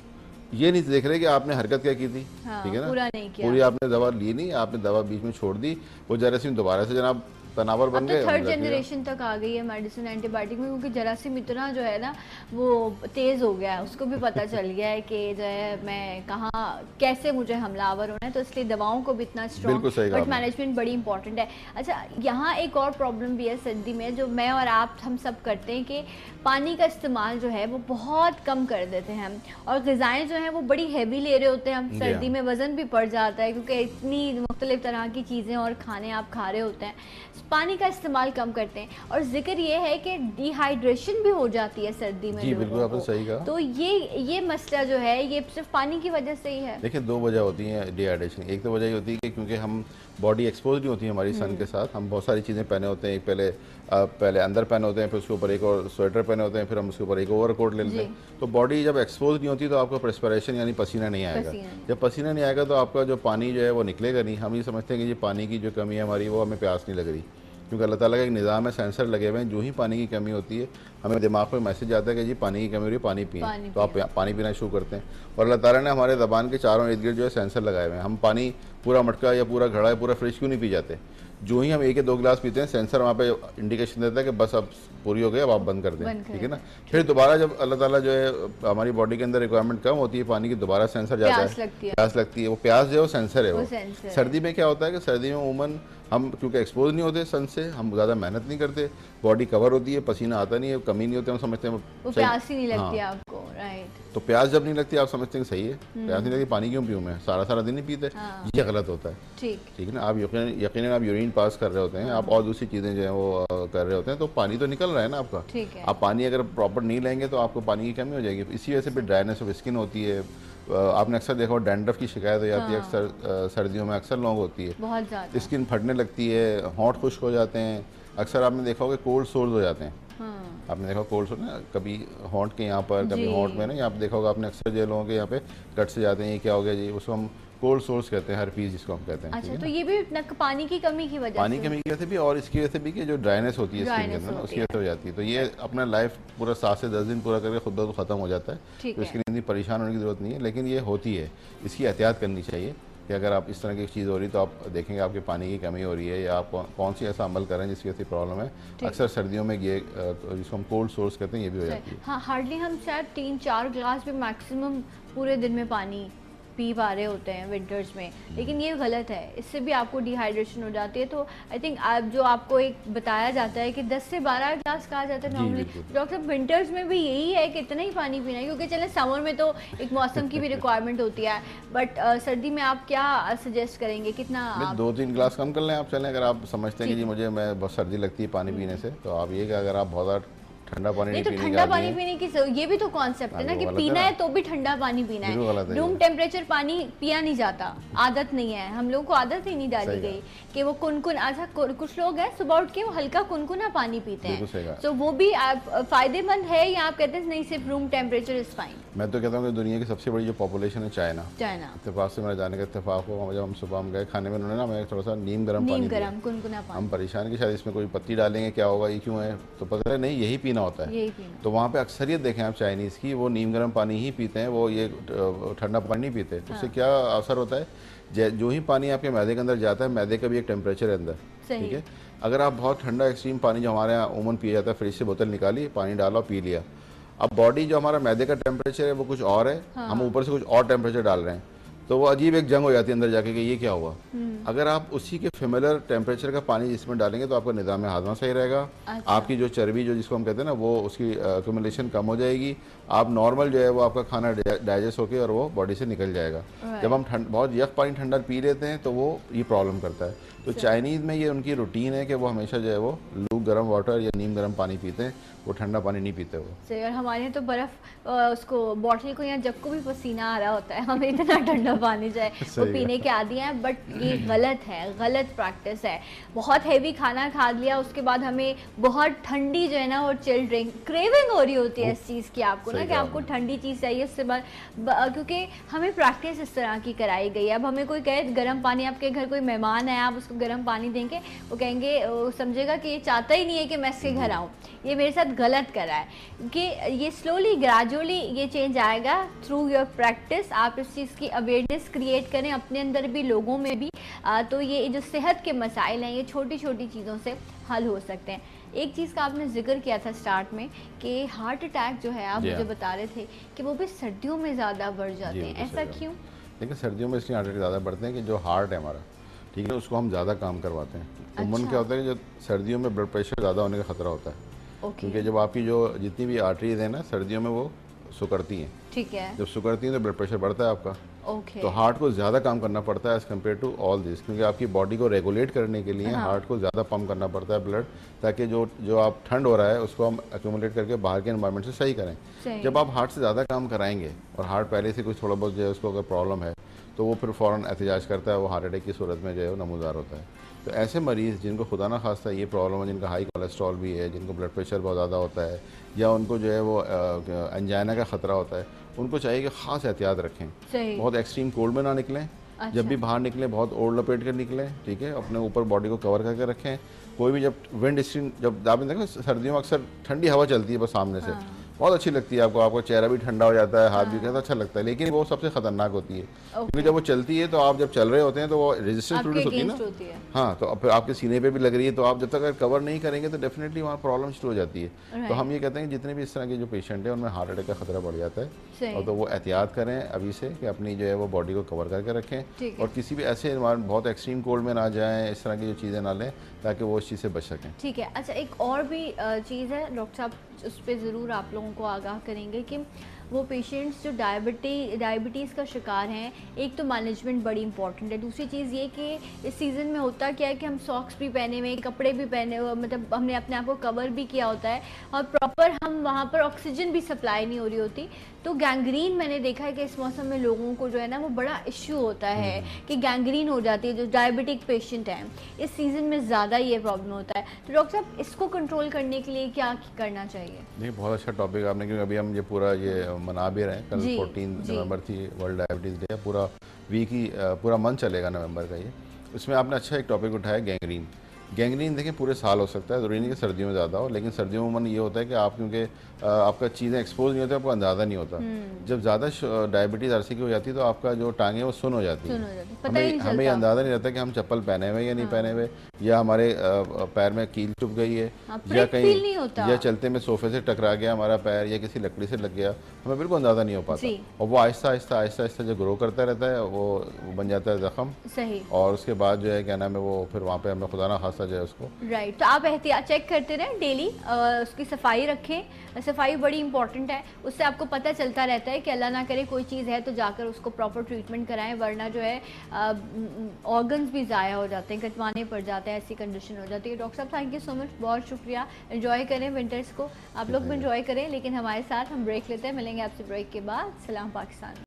ये नहीं देख रहे कि आपने हरकत क्या की थी, ठीक है ना, पूरा नहीं किया। पूरी आपने दवा ली नहीं, आपने दवा बीच में छोड़ दी, वो जरासीम दोबारा से जनाब तनावर बन गए। 3rd जनरेशन तक आ गई है मेडिसिन एंटीबायोटिक में, क्योंकि जरासीम इतना जो है ना वो तेज़ हो गया है, उसको भी पता चल गया है कि जो है मैं कहाँ कैसे मुझे हमलावर होना है, तो इसलिए दवाओं को भी इतना स्ट्रॉन्ग बट मैनेजमेंट बड़ी इंपॉर्टेंट है। अच्छा, यहाँ एक और प्रॉब्लम भी है सर्दी में, जो मैं और आप हम सब करते हैं कि पानी का इस्तेमाल जो है वो बहुत कम कर देते हैं हम, और ग़िज़ाएँ जो हैं वो बड़ी हैवी ले रहे होते हैं हम। सर्दी में वज़न भी बढ़ जाता है क्योंकि इतनी मुख्तलिफ तरह की चीज़ें और खाने आप खा रहे होते हैं। पानी का इस्तेमाल कम करते हैं, और जिक्र ये है कि डिहाइड्रेशन भी हो जाती है सर्दी में। जी बिल्कुल, आपने सही कहा। तो ये मसला जो है ये सिर्फ पानी की वजह से ही है। देखिए 2 वजह होती हैं डिहाइड्रेशन। एक तो वजह ये होती है कि क्योंकि हम बॉडी एक्सपोज नहीं होती है हमारी सन के साथ, हम बहुत सारी चीज़ें पहने होते हैं, एक पहले अंदर पहने होते हैं, फिर उसके ऊपर एक और स्वेटर पहने होते हैं, फिर हम उसके ऊपर एक ओवर कोट ले लेते हैं। तो बॉडी जब एक्सपोज नहीं होती तो आपको पर्सपिरेशन यानी पसीना नहीं आएगा। जब पसीना नहीं आएगा तो आपका जो पानी जो है वो निकलेगा नहीं। हम ये समझते हैं कि ये पानी की जो कमी है हमारी, वो हमें प्यास नहीं लग रही, क्योंकि अल्लाह ताला का एक निज़ाम है, सेंसर लगे हुए हैं, जो ही पानी की कमी होती है हमें दिमाग में मैसेज आता है कि जी पानी की कमी हो रही है, पानी पिए, तो आप पानी पीना शुरू करते हैं। और अल्लाह ताला ने हमारे ज़बान के चारों इर्द गिर्द जो है सेंसर लगाए हुए हैं। हम पानी पूरा मटका या पूरा घड़ा या पूरा फ्रिज क्यों नहीं पी जाते? जो ही हम 1 या 2 गिलास पीते हैं, सेंसर वहाँ पे इंडिकेशन देता है कि बस अब पूरी हो गई, अब आप बंद कर दें, ठीक है ना। फिर दोबारा जब अल्लाह ताला जो है हमारी बॉडी के अंदर रिक्वायरमेंट कम होती है पानी की, दोबारा सेंसर जाता है, प्यास लगती है। वो प्यास जो है वो सेंसर है। वो सर्दी में क्या होता है कि सर्दी में उमूमन हम क्योंकि एक्सपोज नहीं होते सन से, हम ज़्यादा मेहनत नहीं करते, बॉडी कवर होती है, पसीना आता नहीं है, कमी नहीं होती, हम समझते हैं प्यास ही नहीं लगती आपको, राइट। तो प्यास जब नहीं लगती आप समझते हैं सही है, प्यास नहीं लगती, पानी क्यों पीऊँ मैं, सारा दिन नहीं पीते, ये गलत होता है, ठीक है ना। आप यकीनन आप यूरिन पास कर रहे होते हैं, आप और दूसरी चीज़ें जो है वो कर रहे होते हैं, तो पानी तो निकल रहा है ना आपका। आप पानी अगर प्रॉपर नहीं लेंगे तो आपको पानी की कमी हो जाएगी, इसी वजह से फिर ड्राइनेस ऑफ स्किन होती है। आपने अक्सर देखा हो डैंड्रफ की शिकायत हो जाती है, अक्सर सर्दियों में अक्सर लोग होती है, बहुत ज़्यादा स्किन फटने लगती है, होंठ खुश्क हो जाते हैं, अक्सर आपने देखा होगा कोल्ड सोर्स हो जाते हैं। हाँ। आपने देखा कोल्ड सोर्स ना, कभी होंठ के यहाँ पर, कभी होंठ में ना, यहाँ पे देखा होगा आपने, अक्सर जो लोगों के यहाँ पे कट से जाते हैं, ये क्या हो गया जी, उसको हम कोल्ड सोर्स कहते हैं, हर्पीस जिसको हम कहते हैं। अच्छा, तो ये भी पानी की कमी की वजह से, पानी की कमी की वजह से भी, और इसकी वजह से भी कि जो ड्राइनेस होती है स्किन के अंदर ना, उसकी वजह से हो जाती है। तो ये अपना लाइफ पूरा 7 से 10 दिन पूरा करके खुद ब खुद खत्म हो जाता है, तो इसके लिए इतनी परेशान होने की जरूरत नहीं है, लेकिन ये होती है, इसकी एहतियात करनी चाहिए कि अगर आप इस तरह की चीज़ हो रही है तो आप देखेंगे आपके पानी की कमी हो रही है, या आप कौन सी ऐसा अमल कर रहे हैं जिसकी वजह से प्रॉब्लम है। अक्सर सर्दियों में ये जिसको हम कोल्ड सोर्स कहते हैं, ये भी हो जाती है। हाँ, हार्डली हम शायद 3-4 ग्लास भी मैक्सिमम पूरे दिन में पानी पी पा रहे होते हैं विंटर्स में, लेकिन ये गलत है, इससे भी आपको डिहाइड्रेशन हो जाती है। तो आई थिंक आप जो आपको एक बताया जाता है कि 10 से 12 ग्लास कहा जाता है नॉर्मली, डॉक्टर विंटर्स में भी यही है कि इतना ही पानी पीना है, क्योंकि चले समर में तो एक मौसम की भी रिक्वायरमेंट होती है, बट सर्दी में आप क्या सजेस्ट करेंगे, कितना 2-3 ग्लास कम कर लें आप, चलें। अगर आप समझते हैं कि जी मैं बहुत सर्दी लगती है पानी पीने से, तो आप ये कि अगर आप बहुत ठंडा पानी नहीं, तो ठंडा पानी पीने की ये भी तो कॉन्सेप्ट है ना कि पीना है तो भी ठंडा पानी पीना है। रूम टेम्परेचर पानी पिया नहीं जाता, आदत नहीं है, हम लोगों को आदत ही नहीं डाली गई कि वो कुनकुन, अच्छा कुछ लोग हैं सुबह उठ के वो हल्का कुनकुना पानी पीते हैं, तो वो भी फायदेमंद है, या आप कहते हैं नहीं सिर्फ रूम टेम्परेचर इज फाइन? मैं तो कहता हूँ कि दुनिया की सबसे बड़ी जो पॉपुलेशन है चाइना, इत्तेफाक से मेरा जाने का इत्तेफाक हो, जब हम सुबह हम गए खाने में, उन्होंने ना मैं थोड़ा सा नीम गर्म कुनकुना पानी, हम परेशान कि शायद इसमें कोई पत्ती डालेंगे, क्या होगा, ये क्यों है, तो पता है नहीं, यही पीना होता है। तो वहाँ पे अक्सरियत देखें आप चाइनीज़ की, वो नीम गर्म पानी ही पीते हैं, वो ये ठंडा पानी नहीं पीते। उससे क्या असर होता है, जो ही पानी आपके मैदे के अंदर जाता है, मैदे का भी एक टेम्परेचर है अंदर, ठीक है। अगर आप बहुत ठंडा एक्सट्रीम पानी जो हमारे यहाँ उमूमन पिया जाता है, फ्रिज से बोतल निकाली, पानी डाला, पी लिया, अब बॉडी जो हमारा मैदे का टेम्परेचर है वो कुछ और है, हम ऊपर से कुछ और टेम्परेचर डाल रहे हैं, तो वो अजीब एक जंग हो जाती है अंदर जाके कि ये क्या हुआ। अगर आप उसी के फेमिलर टेम्परेचर का पानी जिसमें डालेंगे तो आपका निज़ाम हाज़मा सही रहेगा। अच्छा। आपकी जो चर्बी जो जिसको हम कहते हैं ना, वो उसकी एक्यूमुलेशन कम हो जाएगी, आप नॉर्मल जो है वो आपका खाना डाइजेस्ट होकर और वो बॉडी से निकल जाएगा। जब हम बहुत यख पानी ठंडा पी लेते हैं तो वो ये प्रॉब्लम करता है। तो चाइनीज़ में ये उनकी रूटीन है कि वो हमेशा जो है वो लूक गर्म वाटर या नीम गर्म पानी पीते हैं, वो ठंडा पानी नहीं पीते वो। सही। और हमारे यहाँ तो बर्फ़ उसको बॉटल को या जग को भी पसीना आ रहा होता है, हमें इतना ठंडा पानी जाए वो पीने के आदी हैं, बट ये गलत है, गलत प्रैक्टिस है। बहुत हैवी खाना खा लिया उसके बाद हमें बहुत ठंडी जो है ना, और चिल्ड ड्रिंक क्रेविंग हो रही होती है इस चीज़ की आपको ना, कि आपको ठंडी चीज़ चाहिए उससे बाद, क्योंकि हमें प्रैक्टिस इस तरह की कराई गई है। अब हमें कोई कहे गर्म पानी, आपके घर कोई मेहमान है, आप उसको गर्म पानी देंगे, वो कहेंगे, वो समझेगा कि ये चाहता ही नहीं है कि मैं इसके घर आऊँ, ये मेरे साथ गलत कर रहा है। कि ये स्लोली ग्रेजुअली ये चेंज आएगा थ्रू योर प्रैक्टिस। आप इस चीज़ की अवेयरनेस क्रिएट करें अपने अंदर भी, लोगों में भी, तो ये जो सेहत के मसाइल हैं ये छोटी छोटी चीज़ों से हल हो सकते हैं। एक चीज़ का आपने जिक्र किया था स्टार्ट में कि हार्ट अटैक जो है, आप मुझे बता रहे थे कि वो भी सर्दियों में ज़्यादा बढ़ जाते हैं, ऐसा क्यों? लेकिन सर्दियों में इसलिए हार्ट अटैक ज़्यादा बढ़ते हैं कि जो हार्ट है हमारा, ठीक है, उसको हम ज़्यादा काम करवाते हैं। उमूमन क्या होता है कि जो सर्दियों में ब्लड प्रेशर ज़्यादा होने का खतरा होता है, क्योंकि जब आपकी जो जितनी भी आर्टरीज है ना सर्दियों में वो सुकड़ती हैं, ठीक है, जब सुकड़ती हैं तो ब्लड प्रेशर बढ़ता है आपका। तो हार्ट को ज़्यादा काम करना पड़ता है as compare to all this, क्योंकि आपकी बॉडी को रेगुलेट करने के लिए हार्ट को ज़्यादा पंप करना पड़ता है ब्लड, ताकि जो आप ठंड हो रहा है उसको हम एक्यूमुलेट करके बाहर के एनवायरनमेंट से सही करें। जब आप हार्ट से ज़्यादा काम कराएंगे और हार्ट पहले से कुछ थोड़ा बहुत जो है उसको अगर प्रॉब्लम है तो वो फिर फ़ौरन एहतजाज करता है, वो हार्ट अटैक की सूरत में जो है वो नमूदार होता है। तो ऐसे मरीज़ जिनको खुदा ना खास्ता ये प्रॉब्लम है, जिनका हाई कोलेस्ट्रॉल भी है, जिनको ब्लड प्रेशर बहुत ज़्यादा होता है, या उनको जो है वो एंजाइना का ख़तरा होता है, उनको चाहिए कि ख़ास एहतियात रखें। बहुत एक्सट्रीम कोल्ड में ना निकलें। अच्छा। जब भी बाहर निकलें बहुत ओढ़ लपेट कर निकलें, ठीक है, अपने ऊपर बॉडी को कवर करके रखें। कोई भी जब विंड स्क्रीन, जब आपने देखा सर्दियों में अक्सर ठंडी हवा चलती है बस सामने से, बहुत अच्छी लगती है आपको, आपका चेहरा भी ठंडा हो जाता है, हाथ भी कहता अच्छा लगता है, लेकिन वो सबसे खतरनाक होती है, क्योंकि जब वो चलती है तो आप जब चल रहे होते हैं तो वो रेजिस्टेंस प्रोड्यूस होती है ना, हाँ, तो अब आपके सीने पे भी लग रही है, तो आप जब तक अगर कवर नहीं करेंगे तो डेफिनेटली वहाँ प्रॉब्लम शुरू हो जाती है। तो हम ये कहते हैं कि जितने भी इस तरह के जो पेशेंट हैं उनमें हार्ट अटैक का खतरा बढ़ जाता है, और तो वो एहतियात करें अभी से कि अपनी जो है वो बॉडी को कवर करके रखें, और किसी भी ऐसे बहुत एक्सट्रीम कोल्ड में ना जाएँ, इस तरह की जो चीज़ें ना लें, ताकि वो उस चीज़ से बच सकें। ठीक है। अच्छा, एक और भी चीज़ है डॉक्टर साहब, उस पर ज़रूर आप लोगों को आगाह करेंगे कि वो पेशेंट्स जो डायबिटीज़ का शिकार हैं, एक तो मैनेजमेंट बड़ी इंपॉर्टेंट है, दूसरी चीज़ ये कि इस सीज़न में होता क्या है कि हम सॉक्स भी पहने हुए, कपड़े भी पहने हुए, मतलब हमने अपने आप को कवर भी किया होता है और प्रॉपर हम वहाँ पर ऑक्सीजन भी सप्लाई नहीं हो रही होती। तो गैंग्रीन मैंने देखा है कि इस मौसम में लोगों को जो है ना वो बड़ा इश्यू होता है कि गैंग्रीन हो जाती है। जो डायबिटिक पेशेंट हैं इस सीज़न में ज़्यादा ये प्रॉब्लम होता है। तो डॉक्टर साहब इसको कंट्रोल करने के लिए क्या करना चाहिए? नहीं, बहुत अच्छा टॉपिक आपने, क्योंकि अभी हम ये पूरा ये मना भी रहे हैं। कल 14 नवंबर थी वर्ल्ड डायबिटीज़ डे, पूरा वीक ही पूरा मंथ चलेगा नवंबर का ये। इसमें आपने अच्छा एक टॉपिक उठाया, गैंग्रीन। गैंग्रीन देखें पूरे साल हो सकता है, ज़रूरी नहीं कि सर्दियों में ज़्यादा हो, लेकिन सर्दियों में मन ये होता है कि आप क्योंकि आपका चीज़ें एक्सपोज नहीं होती, आपको अंदाज़ा नहीं होता। जब ज़्यादा डायबिटीज़ अरसे की हो जाती है तो आपका जो टांगें वो सुन हो जाती है, हमें अंदाज़ा नहीं रहता कि हम चप्पल पहने हुए या नहीं पहने हुए, या हमारे पैर में कील चुभ गई है, या कहीं या चलते में सोफे से टकरा गया हमारा पैर, या किसी लकड़ी से लग गया, हमें बिल्कुल अंदाज़ा नहीं हो पाता। और वो आहिस्ता आहिस्ता जो ग्रो करता रहता है वो बन जाता है ज़ख्म, और उसके बाद जो है क्या नाम है वो फिर वहाँ पे हमें खुदा ना खासा जो है उसको राइट। तो आप एहतियात चेक करते रहें डेली, उसकी सफाई रखें। सफाई बड़ी इंपॉर्टेंट है, उससे आपको पता चलता रहता है कि अल्लाह ना करे कोई चीज़ है तो जाकर उसको प्रॉपर ट्रीटमेंट कराएं, वरना जो है ऑर्गन्स भी ज़ाया हो जाते हैं, कटवाने पड़ जाते हैं, ऐसी कंडीशन हो जाती है। डॉक्टर साहब थैंक यू सो मच, बहुत शुक्रिया। एंजॉय करें विंटर्स को, आप लोग भी एंजॉय करें, लेकिन हमारे साथ हम ब्रेक लेते हैं, मिलेंगे आपसे ब्रेक के बाद। सलाम पाकिस्तान।